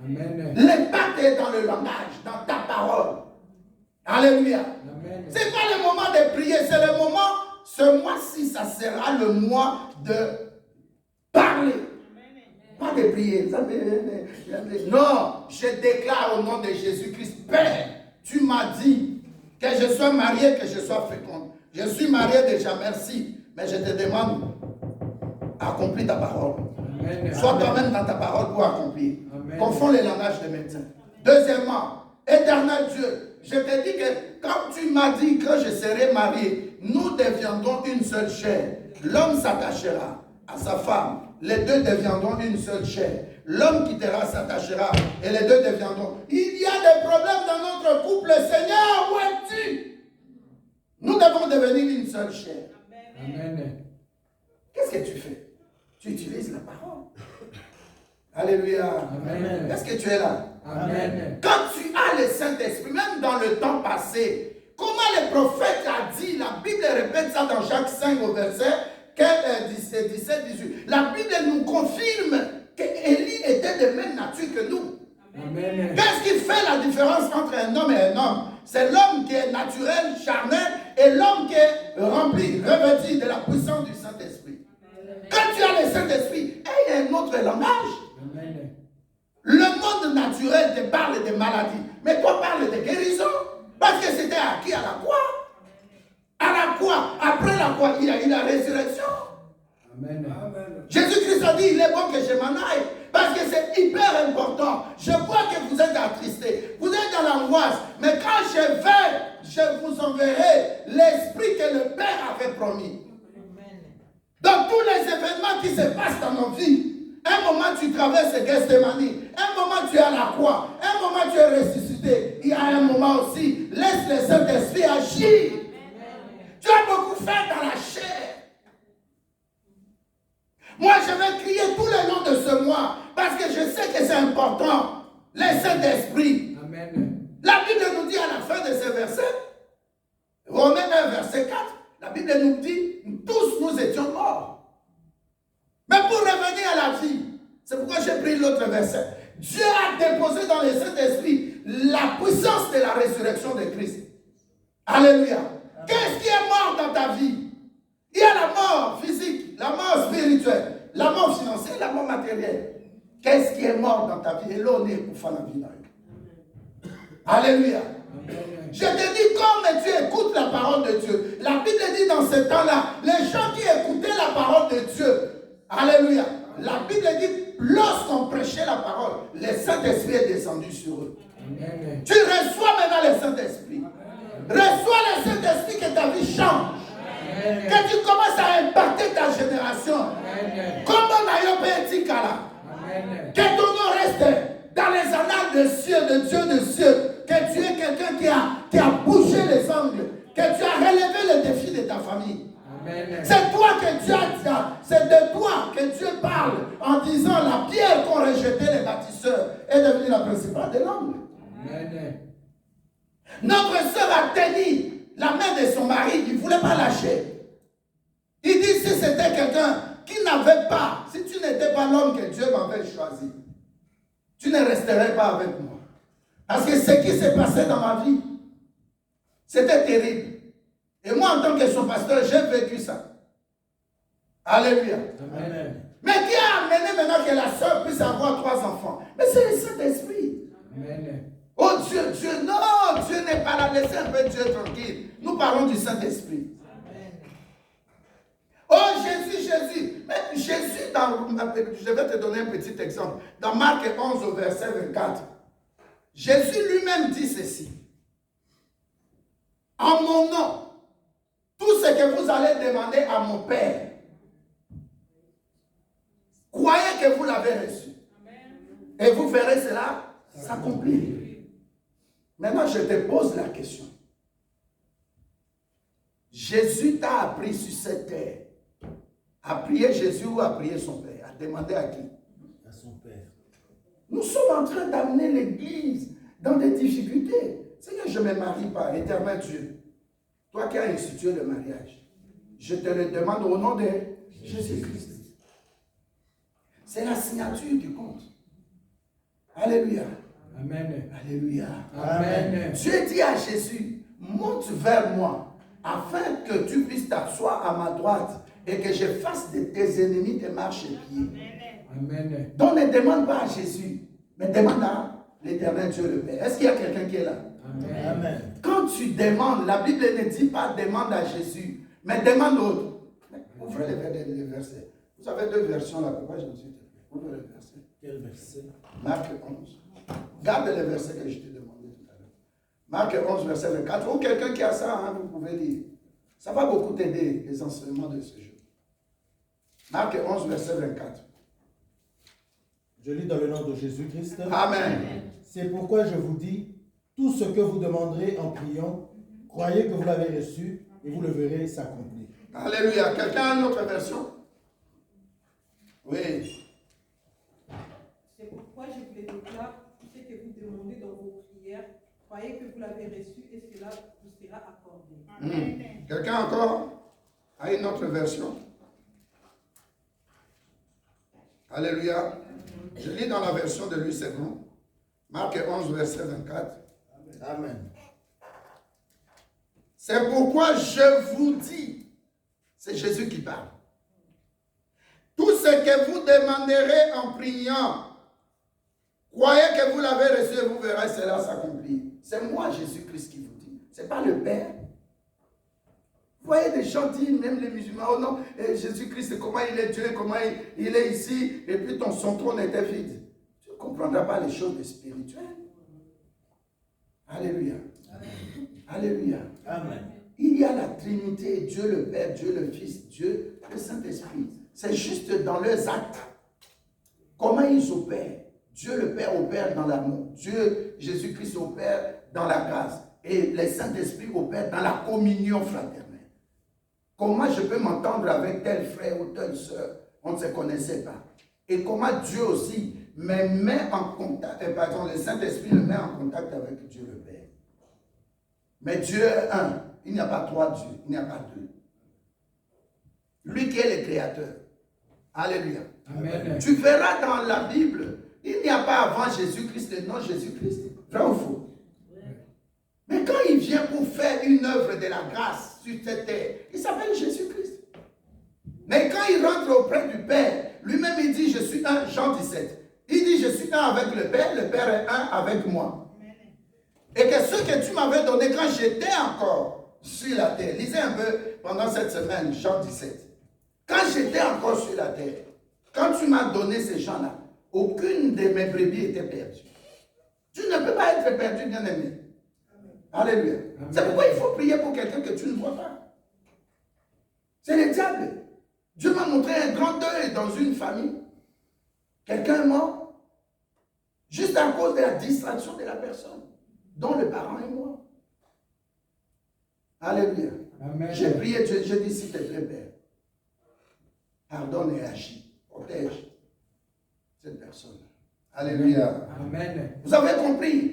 Amen. L'impact est dans le langage, dans ta parole. Alléluia. Amen. Ce n'est pas le moment de prier, c'est le moment, ce mois-ci, ça sera le mois de parler. Pas arrête de prier. Non, je déclare au nom de Jésus-Christ, Père, tu m'as dit que je sois marié, que je sois féconde. Je suis marié déjà, merci. Mais je te demande, accomplis ta parole. Amen. Sois toi-même dans ta parole pour accomplir. Amen. Confonds les langages des médecins. Deuxièmement, éternel Dieu, je te dis que quand tu m'as dit que je serai marié, nous deviendrons une seule chair. L'homme s'attachera à sa femme. Les deux deviendront une seule chair. L'homme quittera, s'attachera et les deux deviendront. Il y a des problèmes dans notre couple. Seigneur, où es-tu? Nous devons devenir une seule chair. Amen. Qu'est-ce que tu fais? Tu utilises la parole. Alléluia. Amen. Est-ce que tu es là? Amen. Quand tu as le Saint-Esprit, même dans le temps passé, comment le prophète a dit, la Bible répète ça dans Jacques 5 au verset 17, 18. La Bible nous confirme qu'Élie était de même nature que nous. Amen. Qu'est-ce qui fait la différence entre un homme et un homme? C'est l'homme qui est naturel, charnel, et l'homme qui est rempli, revêtu de la puissance du Saint-Esprit. Quand tu as le Saint-Esprit, il y a un autre langage. Amen. Le monde naturel te parle de maladies, mais toi parle de guérison. Parce que c'était acquis à la croix. À la croix, après la croix, il y a eu la résurrection. Amen. Jésus-Christ a dit, il est bon que je m'en aille. Parce que c'est hyper important. Je vois que vous êtes attristés. Vous êtes dans l'angoisse. Mais quand je vais, je vous enverrai l'esprit que le Père avait promis. Dans tous les événements qui se passent dans nos vies, un moment tu traverses Gethsémani, un moment tu es à la croix, un moment tu es ressuscité. Il y a un moment aussi, laisse le Saint-Esprit agir. Tu as beaucoup fait dans la chair. Moi, je vais crier tout le long de ce mois parce que je sais que c'est important. Le Saint-Esprit. Amen. La Bible nous dit à la fin de ce verset, Romains 1, verset 4, la Bible nous dit, tous nous étions morts. Mais pour revenir à la vie, c'est pourquoi j'ai pris l'autre verset. Dieu a déposé dans le Saint-Esprit la puissance de la résurrection de Christ. Alléluia. Qu'est-ce qui est mort dans ta vie? Il y a la mort physique, la mort spirituelle, la mort financière, la mort matérielle. Qu'est-ce qui est mort dans ta vie? Et là, on est pour faire la vie. Alléluia. Amen. Je te dis, comme tu écoutes la parole de Dieu, la Bible dit dans ce temps-là, les gens qui écoutaient la parole de Dieu, alléluia, la Bible dit, lorsqu'on prêchait la parole, le Saint-Esprit est descendu sur eux. Amen. Tu reçois maintenant le Saint-Esprit. Reçois le Saint-Esprit que ta vie change. Amen. Que tu commences à impacter ta génération. Amen. Comme on a eu Tikala. Amen. Que ton nom reste dans les annales de cieux, de Dieu de cieux. Que tu es quelqu'un qui a bougé les angles. Que tu as relevé le défi de ta famille. Amen. C'est toi que Dieu a, c'est de toi que Dieu parle en disant la pierre qu'ont rejetée les bâtisseurs est devenue la principale de l'angle. Amen. Notre sœur a tenu la main de son mari, il ne voulait pas lâcher. Il dit si c'était quelqu'un qui n'avait pas, si tu n'étais pas l'homme que Dieu m'avait choisi, tu ne resterais pas avec moi. Parce que ce qui s'est passé dans ma vie, c'était terrible. Et moi, en tant que son pasteur, j'ai vécu ça. Alléluia. Amen. Mais qui a amené maintenant que la sœur puisse avoir 3 enfants? Mais c'est le Saint-Esprit. Amen. Oh Dieu, non, Dieu n'est pas là. Laissez un peu Dieu tranquille. Nous parlons du Saint-Esprit. Oh Jésus. Mais Jésus, je vais te donner un petit exemple. Dans Marc 11 au verset 24, Jésus lui-même dit ceci. En mon nom, tout ce que vous allez demander à mon Père, croyez que vous l'avez reçu. Et vous verrez cela s'accomplir. Maintenant, je te pose la question. Jésus t'a appris sur cette terre à prier Jésus ou à prier son Père? À demander à qui? À son Père. Nous sommes en train d'amener l'Église dans des difficultés. Seigneur, je ne me marie pas, éternel Dieu. Toi qui as institué le mariage, je te le demande au nom de Jésus-Christ. C'est la signature qui compte. Alléluia. Amen. Alléluia. Amen. Dieu dit à Jésus, monte vers moi, afin que tu puisses t'asseoir à ma droite et que je fasse de tes ennemis tes marches-pieds. Amen. Donc ne demande pas à Jésus, mais demande à l'Éternel Dieu le Père. Est-ce qu'il y a quelqu'un qui est là? Amen. Amen. Quand tu demandes, la Bible ne dit pas demande à Jésus, mais demande l'autre. Ouvrez les versets. Vous avez deux versions là, pourquoi je me suis dit? Ouvrez les versets. Quel verset? Marc 11. Garde les versets que je t'ai demandé tout à l'heure. Marc 11, verset 24. Ou quelqu'un qui a ça, hein, vous pouvez lire. Ça va beaucoup t'aider, les enseignements de ce jour. Marc 11, verset 24. Je lis dans le nom de Jésus-Christ. Amen. C'est pourquoi je vous dis, tout ce que vous demanderez en priant, croyez que vous l'avez reçu et vous le verrez s'accomplir. Alléluia. Quelqu'un a une autre version? Oui. C'est pourquoi je vous le déclare, tout ce que vous demandez dans vos prières, croyez que vous l'avez reçu et cela vous sera accordé. Quelqu'un encore a une autre version? Alléluia. Je lis dans la version de Louis II. Marc 11, verset 24. Amen. C'est pourquoi je vous dis, c'est Jésus qui parle. Tout ce que vous demanderez en priant, croyez que vous l'avez reçu et vous verrez cela s'accomplir. C'est moi, Jésus-Christ, qui vous dit. Ce n'est pas le Père. Vous voyez des gens dire, même les musulmans, oh non, Jésus-Christ, comment il est Dieu, comment il est ici, et puis son trône était vide. Tu ne comprendras pas les choses spirituelles. Alléluia. Amen. Alléluia. Amen. Il y a la Trinité, Dieu le Père, Dieu le Fils, Dieu le Saint-Esprit. C'est juste dans leurs actes. Comment ils opèrent. Dieu le Père opère dans l'amour. Dieu, Jésus-Christ opère dans la grâce. Et le Saint-Esprit opère dans la communion fraternelle. Comment je peux m'entendre avec tel frère ou telle soeur? On ne se connaissait pas. Et comment Dieu aussi me met en contact, pardon, le Saint-Esprit me met en contact avec Dieu le Père. Mais Dieu est un. Il n'y a pas trois dieux, il n'y a pas deux. Lui qui est le Créateur. Alléluia. Amen. Tu verras dans la Bible, il n'y a pas avant Jésus-Christ le nom Jésus-Christ. Vrai ou faux? Mais quand il vient pour faire une œuvre de la grâce sur cette terre, il s'appelle Jésus-Christ. Mais quand il rentre auprès du Père, lui-même il dit, je suis un, Jean 17. Il dit, je suis un avec le Père est un avec moi. Et que ce que tu m'avais donné quand j'étais encore sur la terre, lisez un peu pendant cette semaine, Jean 17. Quand j'étais encore sur la terre, quand tu m'as donné ces gens-là, aucune de mes brebis était perdue. Tu ne peux pas être perdu, bien-aimé. Alléluia. C'est pourquoi il faut prier pour quelqu'un que tu ne vois pas. C'est le diable. Dieu m'a montré un grand deuil dans une famille. Quelqu'un est mort. Juste à cause de la distraction de la personne, dont le parent est mort. Alléluia. Amen. J'ai prié Dieu, je dis s'il te plaît, Père, pardonne et agis. Protège cette personne. Alléluia. Amen. Vous avez compris?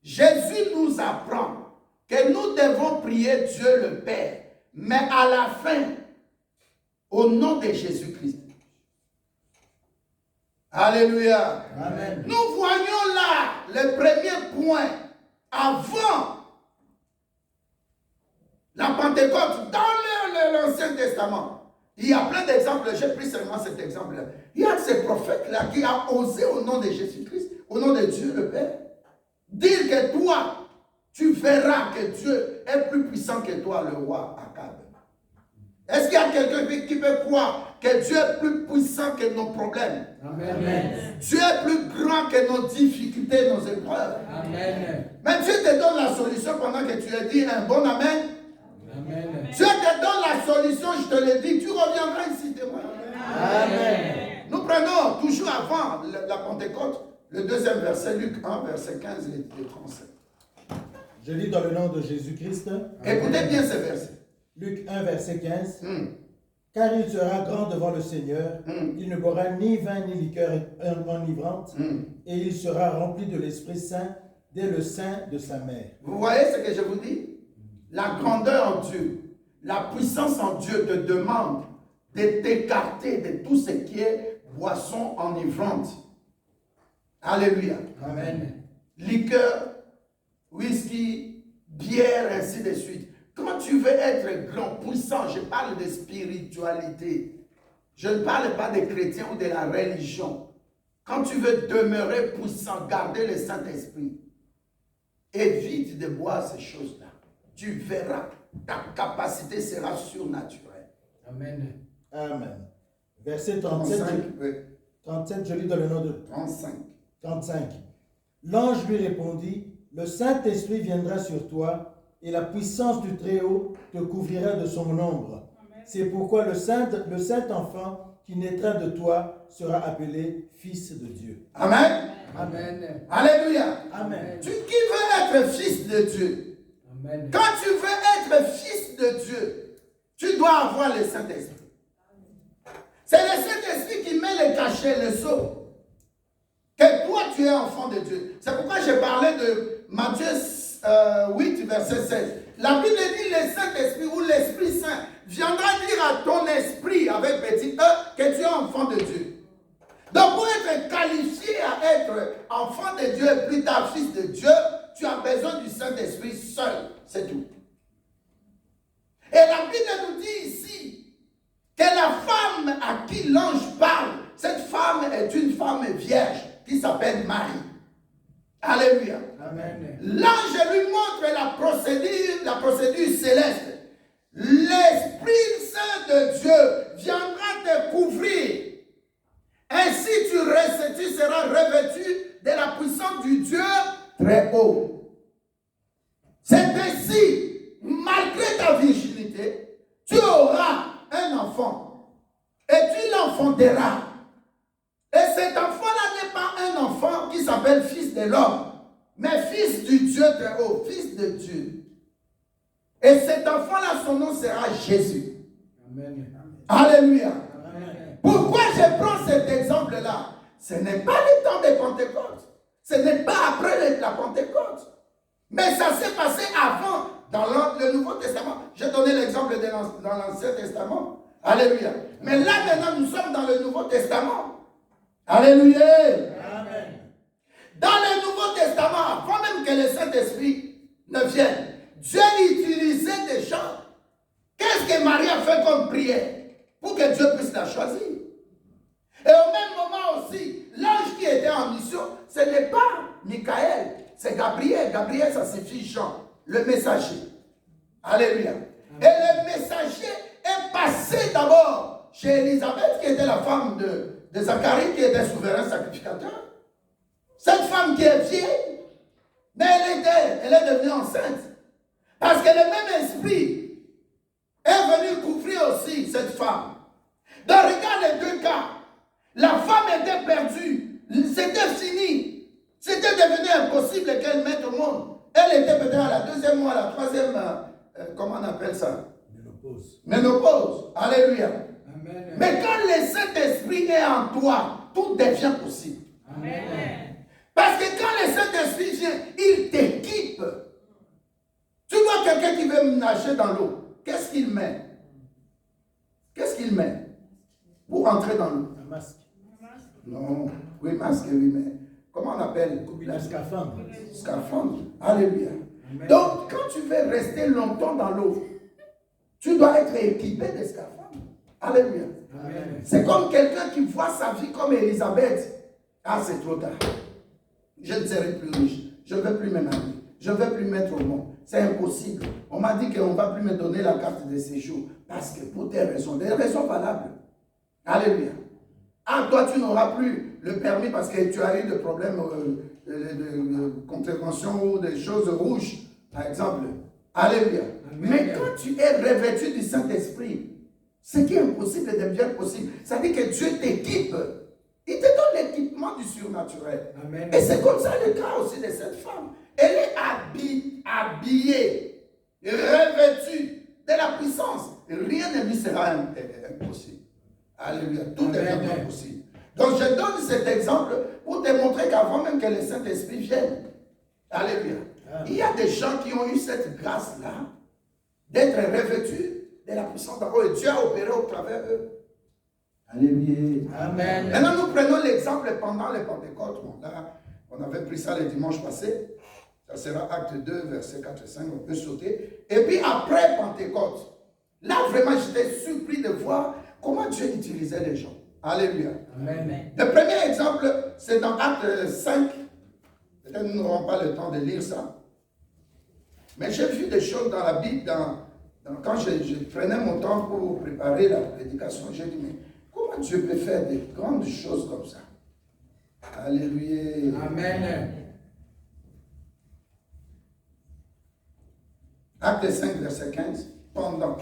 Jésus nous apprend que nous devons prier Dieu le Père, mais à la fin, au nom de Jésus-Christ. Alléluia. Amen. Nous voyons là le premier point avant la Pentecôte dans l'Ancien Testament. Il y a plein d'exemples, j'ai pris seulement cet exemple-là. Il y a ces prophètes-là qui ont osé au nom de Jésus-Christ, au nom de Dieu le Père, dire que toi, tu verras que Dieu est plus puissant que toi, le roi Akab. Est-ce qu'il y a quelqu'un qui peut croire que Dieu est plus puissant que nos problèmes? Amen. Dieu est plus grand que nos difficultés, nos épreuves. Amen. Mais Dieu te donne la solution pendant que tu as dit un bon amen. Amen. Dieu te donne la solution, je te le dis, tu reviendras ici témoin. Amen. Nous prenons toujours avant la Pentecôte, le deuxième verset, Luc 1, verset 15 et 37. Je lis dans le nom de Jésus-Christ. Écoutez bien ce verset. Luc 1, verset 15. Car il sera grand devant le Seigneur, il ne boira ni vin ni liqueur enivrante, et il sera rempli de l'Esprit Saint dès le sein de sa mère. Vous voyez ce que je vous dis? La grandeur en Dieu, la puissance en Dieu te demande de t'écarter de tout ce qui est boisson enivrante. Alléluia. Amen. Liqueur, whisky, bière, ainsi de suite. Quand tu veux être grand, puissant, je parle de spiritualité. Je ne parle pas des chrétiens ou de la religion. Quand tu veux demeurer puissant, garder le Saint-Esprit, évite de boire ces choses-là. Tu verras, ta capacité sera surnaturelle. Amen. Amen. Verset 37, 35, oui. 37, je lis dans le nom de 35. 35. L'ange lui répondit, le Saint-Esprit viendra sur toi et la puissance du Très-Haut te couvrira de son ombre. C'est pourquoi le saint enfant qui naîtra de toi sera appelé Fils de Dieu. Amen. Amen. Alléluia. Amen. Tu qui veux être fils de Dieu, Amen. quand tu veux être fils de Dieu, tu dois avoir le Saint-Esprit. C'est le Saint-Esprit qui met le cachet, le sceau. Que toi, tu es enfant de Dieu. C'est pourquoi j'ai parlé de Matthieu 8, verset 16. La Bible dit le Saint-Esprit ou l'Esprit Saint viendra dire à ton esprit, avec petit e, que tu es enfant de Dieu. Donc, pour être qualifié à être enfant de Dieu et plus tard fils de Dieu, tu as besoin du Saint-Esprit seul. C'est tout. Et la Bible nous dit ici que la femme à qui l'ange parle, cette femme est une femme vierge qui s'appelle Marie. Alléluia. Amen. L'ange lui montre la procédure céleste. L'Esprit Saint de Dieu viendra te couvrir. Ainsi tu seras revêtu de la puissance du Dieu très haut. C'est ainsi, malgré ta virginité, tu auras un enfant. Et tu l'enfanteras. Et cet enfant-là n'est pas un enfant qui s'appelle fils de l'homme, mais fils du Dieu très haut, fils de Dieu. Et cet enfant-là, son nom sera Jésus. Amen. Alléluia. Amen. Pourquoi je prends cet exemple-là? Ce n'est pas le temps de Pentecôte. Ce n'est pas après la Pentecôte. Mais ça s'est passé avant, dans le Nouveau Testament. J'ai donné l'exemple dans l'Ancien Testament. Alléluia. Mais là, maintenant, nous sommes dans le Nouveau Testament. Alléluia. Amen. Dans le Nouveau Testament, avant même que le Saint-Esprit ne vienne, Dieu utilisait des gens. Qu'est-ce que Marie a fait comme prière pour que Dieu puisse la choisir? Et au même moment aussi, l'ange qui était en mission, ce n'est pas Michael, c'est Gabriel. Gabriel, ça signifie Jean, le messager. Alléluia. Et le messager est passé d'abord chez Élisabeth, qui était la femme de Zacharie, qui était souverain sacrificateur. Cette femme qui est vieille, mais elle est devenue enceinte. Parce que le même esprit est venu couvrir aussi cette femme. Donc regarde les deux cas. La femme était perdue. C'était fini. C'était devenu impossible qu'elle mette au monde. Elle était peut-être à la deuxième ou à la troisième, comment on appelle ça? Ménopause. Alléluia. Amen. Mais quand le Saint-Esprit est en toi, tout devient possible. Amen. Parce que quand le Saint-Esprit vient, il t'équipe. Tu vois quelqu'un qui veut nager dans l'eau. Qu'est-ce qu'il met? Qu'est-ce qu'il met pour entrer dans l'eau? Un masque. Non. Oui, masque, oui, mais comment on appelle? Un scaphandre. Scaphandre. Alléluia. Amen. Donc, quand tu veux rester longtemps dans l'eau, tu dois être équipé de scaphandre. Alléluia. Amen. C'est comme quelqu'un qui voit sa vie comme Élisabeth. Ah, c'est trop tard. Je ne serai plus riche. Je ne veux plus me marier. Je ne veux plus mettre au monde. C'est impossible. On m'a dit qu'on ne va plus me donner la carte de séjour. Parce que pour des raisons valables. Alléluia. Ah, toi, tu n'auras plus le permis parce que tu as eu des problèmes de contravention ou des choses rouges, par exemple. Alléluia. Amen. Mais quand tu es revêtu du Saint-Esprit, ce qui est impossible devient possible. Ça veut dire que Dieu t'équipe. Il te donne l'équipement du surnaturel. Amen. Et c'est comme ça le cas aussi de cette femme. Elle est habillée, revêtue de la puissance. Rien ne lui sera impossible. Alléluia. Tout devient possible. Donc je donne cet exemple pour te montrer qu'avant même que le Saint-Esprit vienne. Alléluia. Amen. Il y a des gens qui ont eu cette grâce-là d'être revêtus de la puissance d'en haut. Et Dieu a opéré au travers d'eux. Alléluia. Amen. Maintenant, nous prenons l'exemple pendant les Pentecôtes. Bon, là, on avait pris ça le dimanche passé. Ça sera Acte 2, verset 4 et 5. On peut sauter. Et puis après Pentecôte, là, vraiment, j'étais surpris de voir comment Dieu utilisait les gens. Alléluia. Amen. Le premier exemple, c'est dans Acte 5. Peut-être nous n'aurons pas le temps de lire ça. Mais j'ai vu des choses dans la Bible, quand je prenais mon temps pour préparer la prédication, j'ai dit, mais comment Dieu peut faire des grandes choses comme ça? Alléluia. Amen. Acte 5, verset 15. Pendant.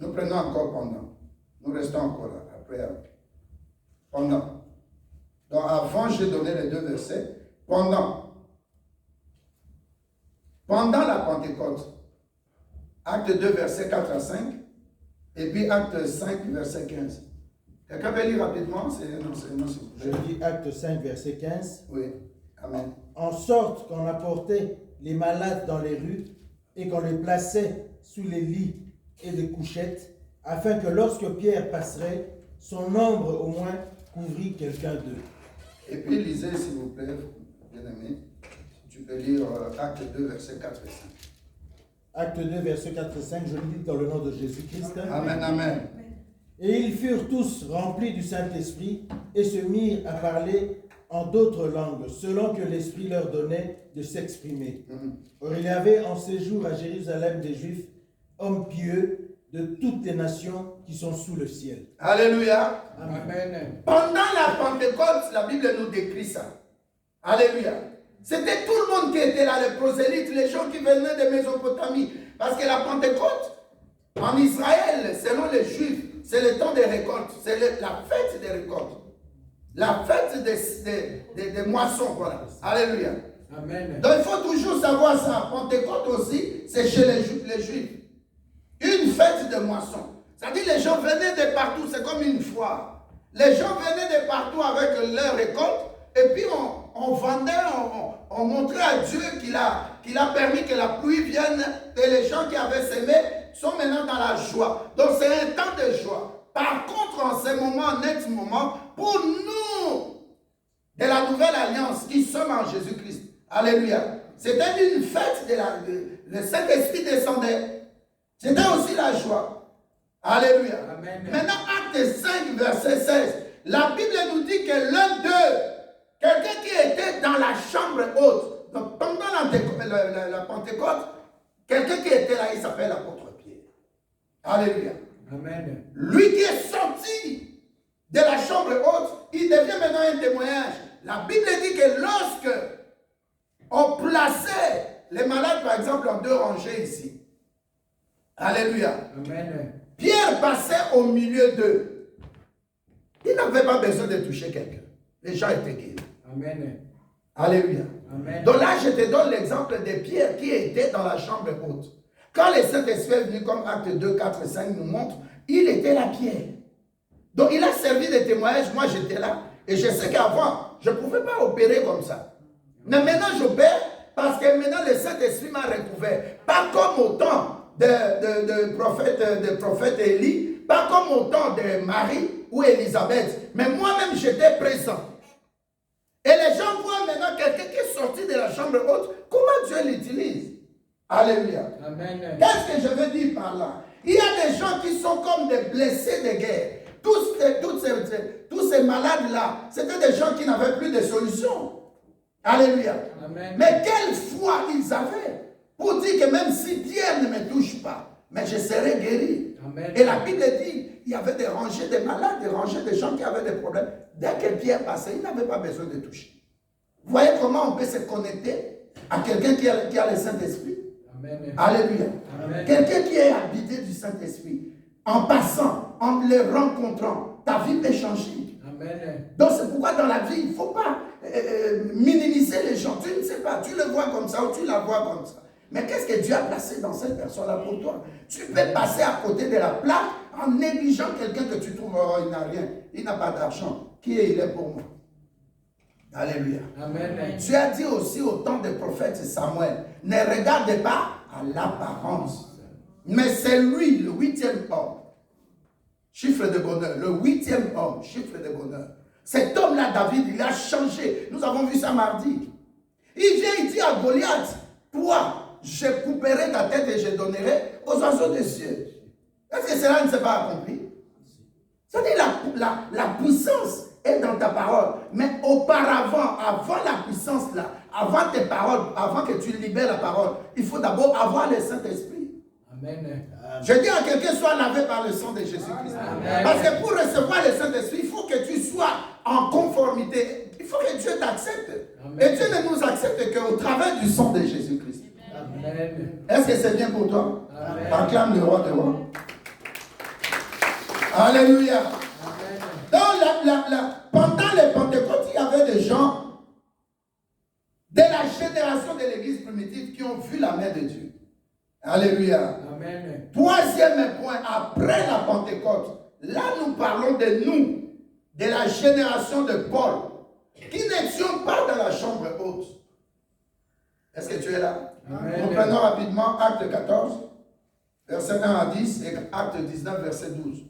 Nous prenons encore pendant. Nous restons encore là. Après. Pendant. Donc avant, j'ai donné les 2 versets. Pendant la Pentecôte. Acte 2, verset 4 à 5. Et puis Acte 5, verset 15. Quelqu'un peut lire rapidement? C'est un enseignement, s'il vous Je plaît. lis Acte 5, verset 15. Oui. Amen. En sorte qu'on apportait les malades dans les rues et qu'on les plaçait sous les lits et les couchettes, afin que lorsque Pierre passerait, son ombre au moins couvrit quelqu'un d'eux. Et puis lisez, s'il vous plaît, bien-aimé. Tu peux lire Acte 2, verset 4 et 5. Acte 2, verset 4 et 5, je le lis dans le nom de Jésus-Christ. Amen, amen. Et ils furent tous remplis du Saint-Esprit et se mirent à parler en d'autres langues, selon que l'Esprit leur donnait de s'exprimer. Or, il y avait en séjour à Jérusalem des Juifs, hommes pieux de toutes les nations qui sont sous le ciel. Alléluia. Amen. Pendant la Pentecôte, la Bible nous décrit ça. Alléluia. C'était tout le monde qui était là, les prosélytes, les gens qui venaient de Mésopotamie. Parce que la Pentecôte, en Israël, selon les Juifs, c'est le temps des récoltes. C'est la fête des récoltes. La fête des moissons, voilà. Alléluia. Amen. Donc il faut toujours savoir ça. Pentecôte aussi, c'est chez les Juifs. Une fête de moisson. C'est-à-dire les gens venaient de partout, c'est comme une foire. Les gens venaient de partout avec leur récolte, et puis on vendait, on montrait à Dieu qu'il a permis que la pluie vienne, et les gens qui avaient semé sont maintenant dans la joie. Donc c'est un temps de joie. Par contre, en ce moment, net moment, pour nous, de la nouvelle alliance qui sommes en Jésus-Christ, alléluia, c'était une fête le Saint-Esprit descendait. C'était aussi la joie. Alléluia. Amen. Maintenant, Acte 5, verset 16. La Bible nous dit que l'un d'eux, quelqu'un qui était dans la chambre haute, donc pendant la Pentecôte, quelqu'un qui était là, il s'appelle l'apôtre Pierre. Alléluia. Amen. Lui qui est sorti de la chambre haute, il devient maintenant un témoignage. La Bible dit que lorsque on plaçait les malades, par exemple, en 2 rangées ici, alléluia. Amen. Pierre passait au milieu d'eux. Il n'avait pas besoin de toucher quelqu'un. Les gens étaient guéris. Amen. Alléluia. Amen. Donc là, je te donne l'exemple de Pierre qui était dans la chambre haute. Quand le Saint-Esprit est venu, comme Acte 2, 4 et 5 nous montre, il était là, Pierre. Donc il a servi de témoignage. Moi, j'étais là. Et je sais qu'avant, je ne pouvais pas opérer comme ça. Mais maintenant, j'opère parce que maintenant, le Saint-Esprit m'a recouvert. Pas comme au temps de prophète Élie, pas comme au temps de Marie ou Élisabeth, mais moi-même j'étais présent. Et les gens voient maintenant quelqu'un qui est sorti de la chambre haute, comment Dieu l'utilise. Alléluia. Amen. Qu'est-ce que je veux dire par là? Il y a des gens qui sont comme des blessés de guerre. Tous ces malades-là, c'était des gens qui n'avaient plus de solution. Alléluia. Amen. Mais quelle foi ils avaient pour dire que même si Pierre ne me touche pas, mais je serai guéri. Amen. Et la Bible dit, il y avait des rangées de malades, des rangées de gens qui avaient des problèmes. Dès que Pierre passait, il n'avait pas besoin de toucher. Vous voyez comment on peut se connecter à quelqu'un qui a le Saint-Esprit? Amen. Alléluia. Amen. Quelqu'un qui est habité du Saint-Esprit, en passant, en le rencontrant, ta vie peut changer. Amen. Donc c'est pourquoi dans la vie, il ne faut pas minimiser les gens. Tu ne sais pas, tu le vois comme ça ou tu la vois comme ça. Mais qu'est-ce que Dieu a placé dans cette personne-là pour toi? Tu peux passer à côté de la plaque en négligeant quelqu'un que tu trouves, oh, il n'a rien, il n'a pas d'argent. Qui il est pour moi? Alléluia. Amen. Dieu a dit aussi au temps des prophètes Samuel, ne regardez pas à l'apparence, mais c'est lui, le 8e homme. Chiffre de bonheur, le 8e homme, chiffre de bonheur. Cet homme-là, David, il a changé. Nous avons vu ça mardi. Il vient, il dit à Goliath, toi, je couperai ta tête et je donnerai aux oiseaux des cieux. Est-ce que cela ne s'est pas accompli? C'est-à-dire la puissance est dans ta parole. Mais auparavant, avant la puissance là, avant tes paroles, avant que tu libères la parole, il faut d'abord avoir le Saint-Esprit. Amen. Je dis à quelqu'un, sois lavé par le sang de Jésus-Christ. Parce que pour recevoir le Saint-Esprit, il faut que tu sois en conformité. Il faut que Dieu t'accepte. Et Dieu ne nous accepte qu'au travers du sang de Jésus-Christ. Amen. Est-ce que c'est bien pour toi? Amen. Acclame le roi des rois. Alléluia. Amen. Donc, pendant les Pentecôtes, il y avait des gens de la génération de l'église primitive qui ont vu la main de Dieu. Alléluia. Amen. Troisième point, après la Pentecôte, là nous parlons de nous, de la génération de Paul, qui n'étions pas dans la chambre haute. Est-ce que tu es là? Amen. Nous prenons rapidement Acte 14, verset 1 à 10 et Acte 19, verset 12.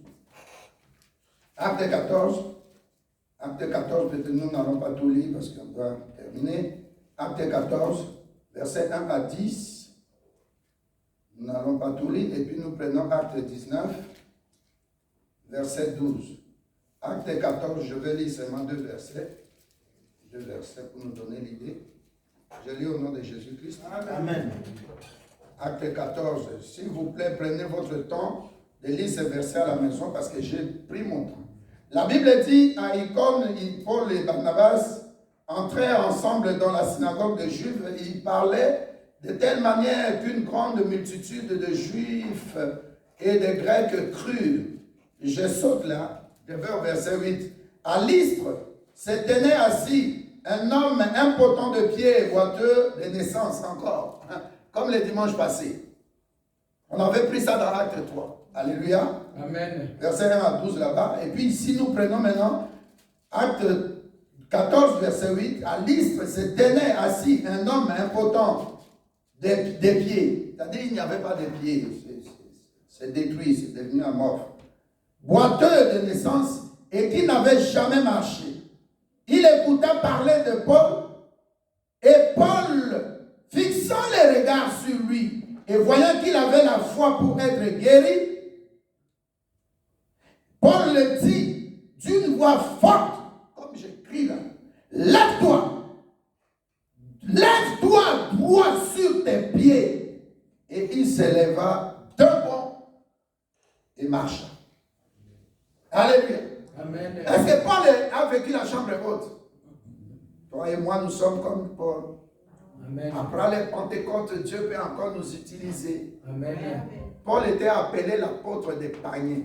Acte 14, peut-être nous n'allons pas tout lire parce qu'on doit terminer. Acte 14, verset 1 à 10. Nous n'allons pas tout lire. Et puis nous prenons Acte 19, verset 12. Acte 14, je vais lire seulement deux versets. Deux versets pour nous donner l'idée. Je lis au nom de Jésus-Christ. Amen. Acte 14. S'il vous plaît, prenez votre temps de lire ces versets à la maison parce que j'ai pris mon temps. La Bible dit à Icône, Paul et Barnabas entraient ensemble dans la synagogue des Juifs et ils parlaient de telle manière qu'une grande multitude de Juifs et de Grecs crurent. Je saute là, je vais au verset 8. À Lystre se tenait assis un homme impotent de pied et boiteux de naissance encore, comme le dimanche passé. On avait pris ça dans l'acte 3. Alléluia. Amen. Verset 1 à 12 là-bas. Et puis ici, nous prenons maintenant acte 14, verset 8. À Lystre se tenait assis un homme impotent des pieds. C'est-à-dire qu'il n'y avait pas de pieds. C'est détruit, c'est devenu amorphe. Boiteux de naissance et qui n'avait jamais marché. Il écouta parler de Paul et Paul, fixant les regards sur lui et voyant qu'il avait la foi pour être guéri, Paul le dit d'une voix forte, comme j'écris là, lève-toi droit sur tes pieds. Et il se leva d'un bond et marcha. Alléluia. Amen. Est-ce que Paul a vécu la chambre haute? Toi et moi, nous sommes comme Paul. Amen. Après les Pentecôtes, Dieu peut encore nous utiliser. Amen. Paul était appelé l'apôtre des païens.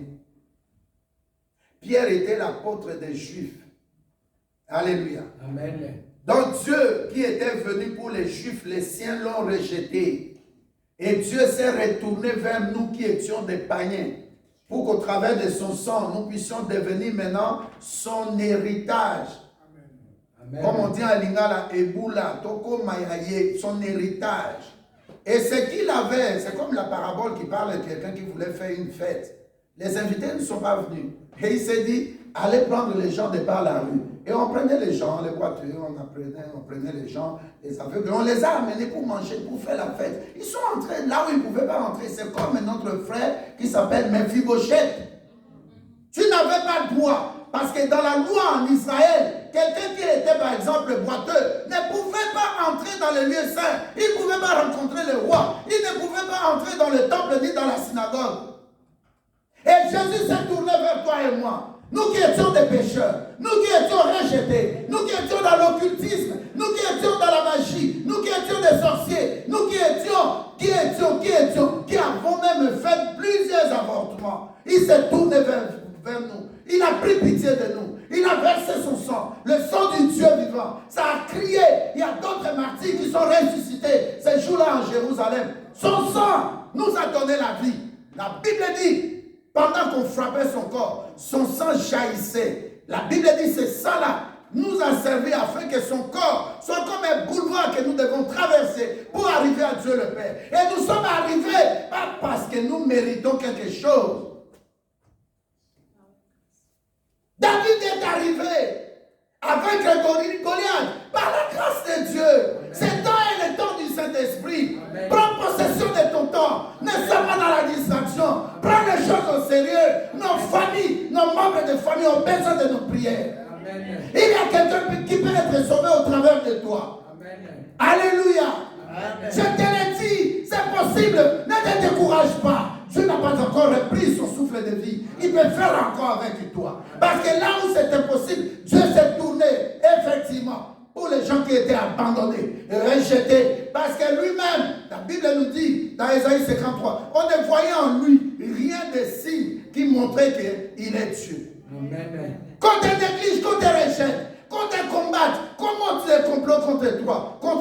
Pierre était l'apôtre des Juifs. Alléluia. Amen. Donc Dieu qui était venu pour les Juifs, les siens l'ont rejeté. Et Dieu s'est retourné vers nous qui étions des païens. Pour qu'au travers de son sang, nous puissions devenir maintenant son héritage. Amen. Comme on dit en lingala, Eboula, Toko Mayaye, son héritage. Et ce qu'il avait, c'est comme la parabole qui parle de quelqu'un qui voulait faire une fête. Les invités ne sont pas venus. Et il s'est dit, allez prendre les gens de par la rue. Et on prenait les gens, les voitures, on prenait les gens, les aveugles, on les a amenés pour manger, pour faire la fête. Ils sont entrés là où ils ne pouvaient pas entrer. C'est comme notre frère qui s'appelle Mephibosheth. Tu n'avais pas le droit. Parce que dans la loi en Israël, quelqu'un qui était par exemple boiteux ne pouvait pas entrer dans le lieu saint. Il ne pouvait pas rencontrer le roi. Il ne pouvait pas entrer dans le temple ni dans la synagogue. Et Jésus s'est tourné vers toi et moi. Nous qui étions des pécheurs, nous qui étions rejetés, nous qui étions dans l'occultisme, nous qui étions dans la magie, nous qui étions des sorciers, nous qui avons même fait plusieurs avortements. Il s'est tourné vers nous. Il a pris pitié de nous. Il a versé son sang, le sang du Dieu vivant. Ça a crié. Il y a d'autres martyrs qui sont ressuscités ces jours-là en Jérusalem. Son sang nous a donné la vie. La Bible dit, pendant qu'on frappait son corps, son sang jaillissait. La Bible dit, ce sang-là nous a servi afin que son corps soit comme un boulevard que nous devons traverser pour arriver à Dieu le Père. Et nous sommes arrivés, pas parce que nous méritons quelque chose. David est arrivé avec Goliath par la grâce de Dieu. C'est temps et le temps du Saint-Esprit. Prends possession de ton temps. Ne sois pas dans la distraction. Prends les choses au sérieux. Nos familles famille, nos membres de famille ont besoin de nos prières. Amen. Il y a quelqu'un qui peut être sauvé au travers de toi. Amen. Alléluia. Amen. Je te l'ai dit, c'est possible. Ne te décourage pas. Dieu n'a pas encore repris son souffle de vie. Il peut faire encore avec toi. Parce que là où c'est impossible, Dieu s'est tourné, effectivement, pour les gens qui étaient abandonnés, rejetés. Parce que lui-même, la Bible nous dit, dans Ésaïe 53, on ne voyait en lui rien de signe qui montrait qu'il est Dieu. Amen. Quand tu négliges, quand tu rejettes, quand tu combattes, comment tu les complots contre toi, quand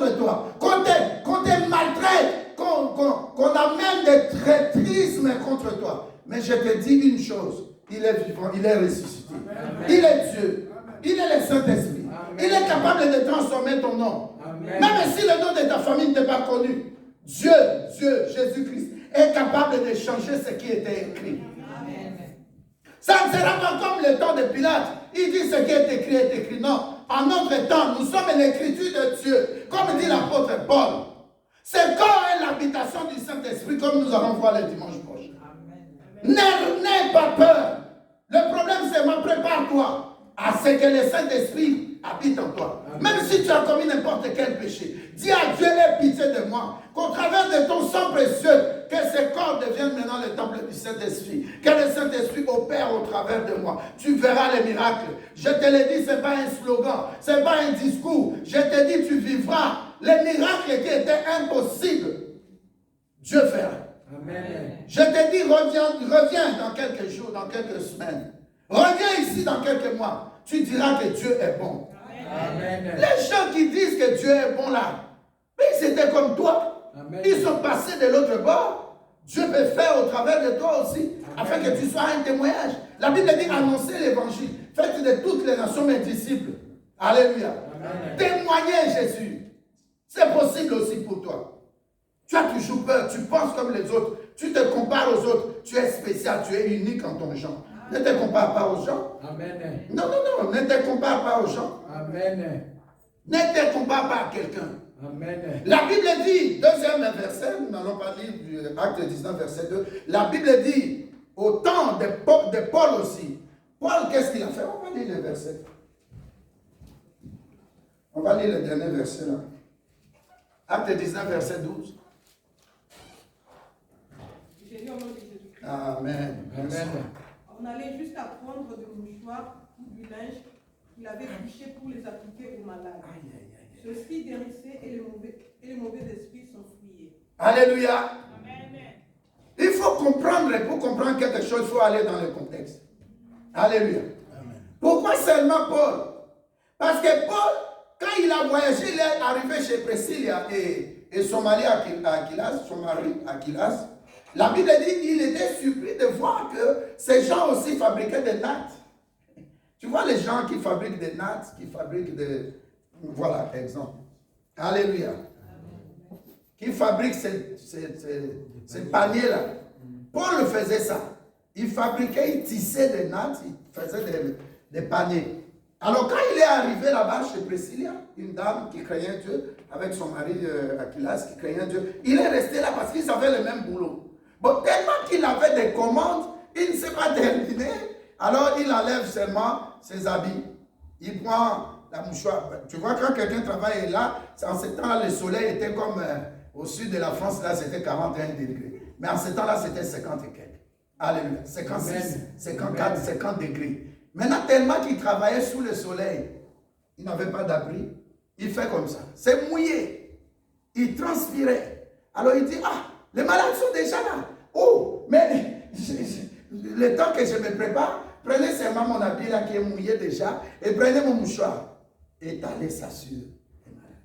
tu maltraites, qu'on amène des traîtrismes contre toi. Mais je te dis une chose, il est vivant, il est ressuscité. Amen. Il est Dieu, il est le Saint-Esprit. Amen. Il est capable de transformer ton nom. Amen. Même si le nom de ta famille n'est pas connu, Dieu, Jésus-Christ, est capable de changer ce qui était écrit. Ça ne sera pas comme le temps de Pilate. Il dit ce qui est écrit. Non. En notre temps, nous sommes l'écriture de Dieu. Comme dit l'apôtre Paul. C'est corps est l'habitation du Saint-Esprit, comme nous allons voir le dimanche prochain. N'aie pas peur. Le problème, c'est prépare-toi à ce que le Saint-Esprit habite en toi. Amen. Même si tu as commis n'importe quel péché, dis à Dieu, aie pitié de moi. Qu'au travers de ton sang précieux, que ce corps devienne maintenant le temple du Saint-Esprit. Que le Saint-Esprit opère au travers de moi. Tu verras les miracles. Je te l'ai dit, ce n'est pas un slogan, ce n'est pas un discours. Je te dis, tu vivras les miracles qui étaient impossibles. Dieu fera. Amen. Je te dis, reviens dans quelques jours, dans quelques semaines. Reviens ici dans quelques mois. Tu diras que Dieu est bon. Amen. Les gens qui disent que Dieu est bon là, mais c'était comme toi. Amen. Ils sont passés de l'autre bord. Dieu peut faire au travers de toi aussi, afin que tu sois un témoignage. La Bible dit annoncer l'évangile. Faites de toutes les nations mes disciples. Alléluia. Amen. Témoigner Jésus. C'est possible aussi pour toi. Tu as toujours peur, tu penses comme les autres, tu te compares aux autres, tu es spécial, tu es unique en ton genre. Ne te compare pas aux gens. Amen. Non, ne te compare pas aux gens. Amen. Ne te compare pas à quelqu'un. Amen. La Bible dit, deuxième verset, nous n'allons pas lire du Acte 19, verset 2. La Bible dit, au temps de Paul aussi. Paul, qu'est-ce qu'il a fait? On va lire le verset. On va lire le dernier verset là. Acte 19, verset 12. J'ai lu au nom de Jésus-Christ. Amen. Amen. On allait jusqu'à prendre des mouchoirs ou du linge qu'il avait touché pour les appliquer aux malades. Ceux-ci guérissaient et les mauvais esprits s'enfuyaient. Alléluia. Il faut comprendre, pour comprendre quelque chose, il faut aller dans le contexte. Alléluia. Amen. Pourquoi seulement Paul? Parce que Paul, quand il a voyagé, il est arrivé chez Priscilla et son mari Aquilas, la Bible dit qu'il était surpris de voir que ces gens aussi fabriquaient des nattes. Tu vois les gens qui fabriquent des nattes, qui fabriquent des... Voilà, exemple. Alléluia. Qui fabriquent ces paniers-là. Paul faisait ça. Il fabriquait, il tissait des nattes, il faisait des paniers. Alors quand il est arrivé là-bas chez Priscilla, une dame qui craignait Dieu, avec son mari Aquilas qui craignait Dieu, il est resté là parce qu'ils avaient le même boulot. Bon, tellement qu'il avait des commandes, il ne s'est pas terminé, alors il enlève seulement ses habits. Il prend la mouchoir. Tu vois, quand quelqu'un travaille là, en ce temps-là, le soleil était comme au sud de la France, là c'était 41 degrés. Mais en ce temps-là, c'était 50 et quelques. Alléluia. 56, 54, 50 degrés. Maintenant, tellement qu'il travaillait sous le soleil, il n'avait pas d'abri. Il fait comme ça. C'est mouillé. Il transpirait. Alors il dit, ah, les malades sont déjà là. Oh, mais le temps que je me prépare, prenez seulement mon habit là qui est mouillé déjà et prenez mon mouchoir. Étalez ça sur les malades.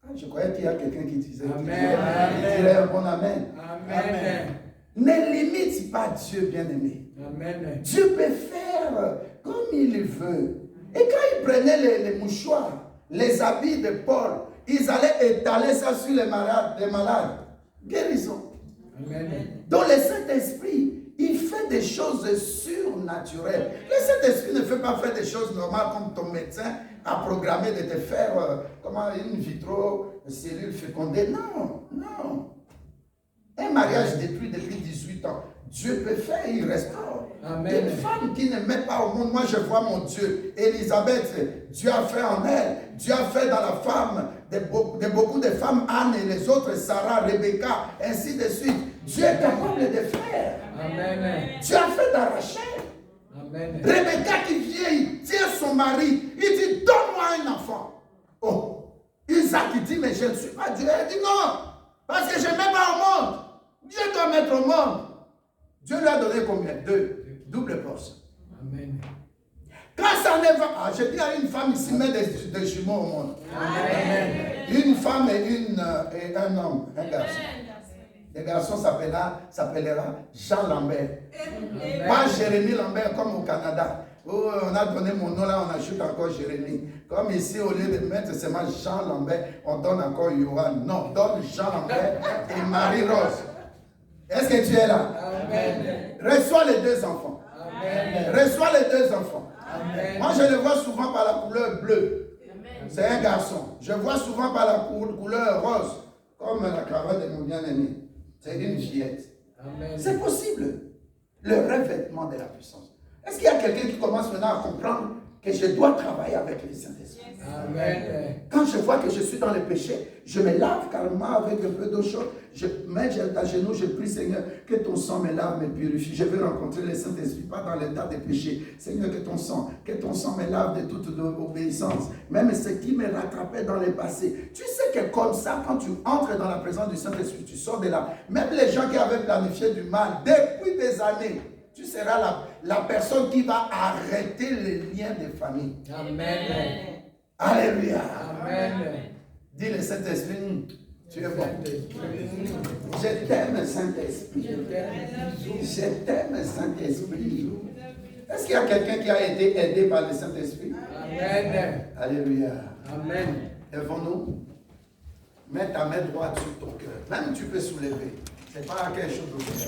Ah, je croyais qu'il y a quelqu'un qui disait Amen. qu'il dirait un bon amen. Amen. Ne limite pas Dieu, bien-aimé. Amen. Dieu peut faire comme il veut. Et quand ils prenaient les mouchoirs, les habits de Paul, ils allaient étaler ça sur les malades. Guérison. Amen. Donc le Saint-Esprit, il fait des choses surnaturelles. Le Saint-Esprit ne fait pas faire des choses normales comme ton médecin a programmé de te faire comment une vitro, cellule fécondée. Non, non. Un mariage depuis 18 ans. Dieu peut faire, il restaure. Amen. Une femme qui ne met pas au monde, moi je vois mon Dieu. Élisabeth, Dieu a fait en elle. Dieu a fait dans la femme, de beaucoup de femmes, Anne et les autres, Sarah, Rebecca, ainsi de suite. Dieu est capable de faire. Amen. Dieu a fait dans Rachel. Amen. Rebecca qui vient, il tient son mari, il dit, donne-moi un enfant. Oh, Isaac il dit, mais je ne suis pas Dieu. Elle dit non, parce que je ne mets pas au monde. Dieu doit mettre au monde. Dieu lui a donné combien? 2. Double portion. Amen. Quand ça ne va pas, je dis à une femme ici, met des jumeaux au monde. Amen. Une femme et un homme, un garçon. Le garçon s'appellera Jean Lambert. Pas Jérémie Lambert comme au Canada. Où on a donné mon nom là, on ajoute encore Jérémie. Comme ici, au lieu de mettre seulement Jean Lambert, on donne encore Johan. Non, donne Jean Lambert et Marie-Rose. Est-ce que tu es là? Amen. Reçois les 2 enfants. Amen. Reçois les 2 enfants. Amen. Moi, je le vois souvent par la couleur bleue. C'est un garçon. Je vois souvent par la couleur rose, comme la cravate de mon bien-aimé. C'est une fillette. Amen. C'est possible. Le revêtement de la puissance. Est-ce qu'il y a quelqu'un qui commence maintenant à comprendre que je dois travailler avec le Saint-Esprit? Amen. Quand je vois que je suis dans le péché, je me lave carrément avec un peu d'eau chaude. Je mets à genoux, je prie, Seigneur, que ton sang me lave, me purifie. Je veux rencontrer le Saint-Esprit, pas dans l'état de péché. Seigneur, que ton sang me lave de toute obéissance. Même ce qui me rattrapait dans le passé. Tu sais que comme ça, quand tu entres dans la présence du Saint-Esprit, tu sors de là. Même les gens qui avaient planifié du mal depuis des années, tu seras la personne qui va arrêter les liens de famille. Amen. Alléluia. Amen. Dis le Saint-Esprit, tu es bon. Je t'aime, Saint-Esprit. Je t'aime, Saint-Esprit. Est-ce qu'il y a quelqu'un qui a été aidé par le Saint-Esprit? Amen. Alléluia. Amen. Lèvons-nous. Mets ta main droite sur ton cœur. Même tu peux soulever. Ce n'est pas quelque chose de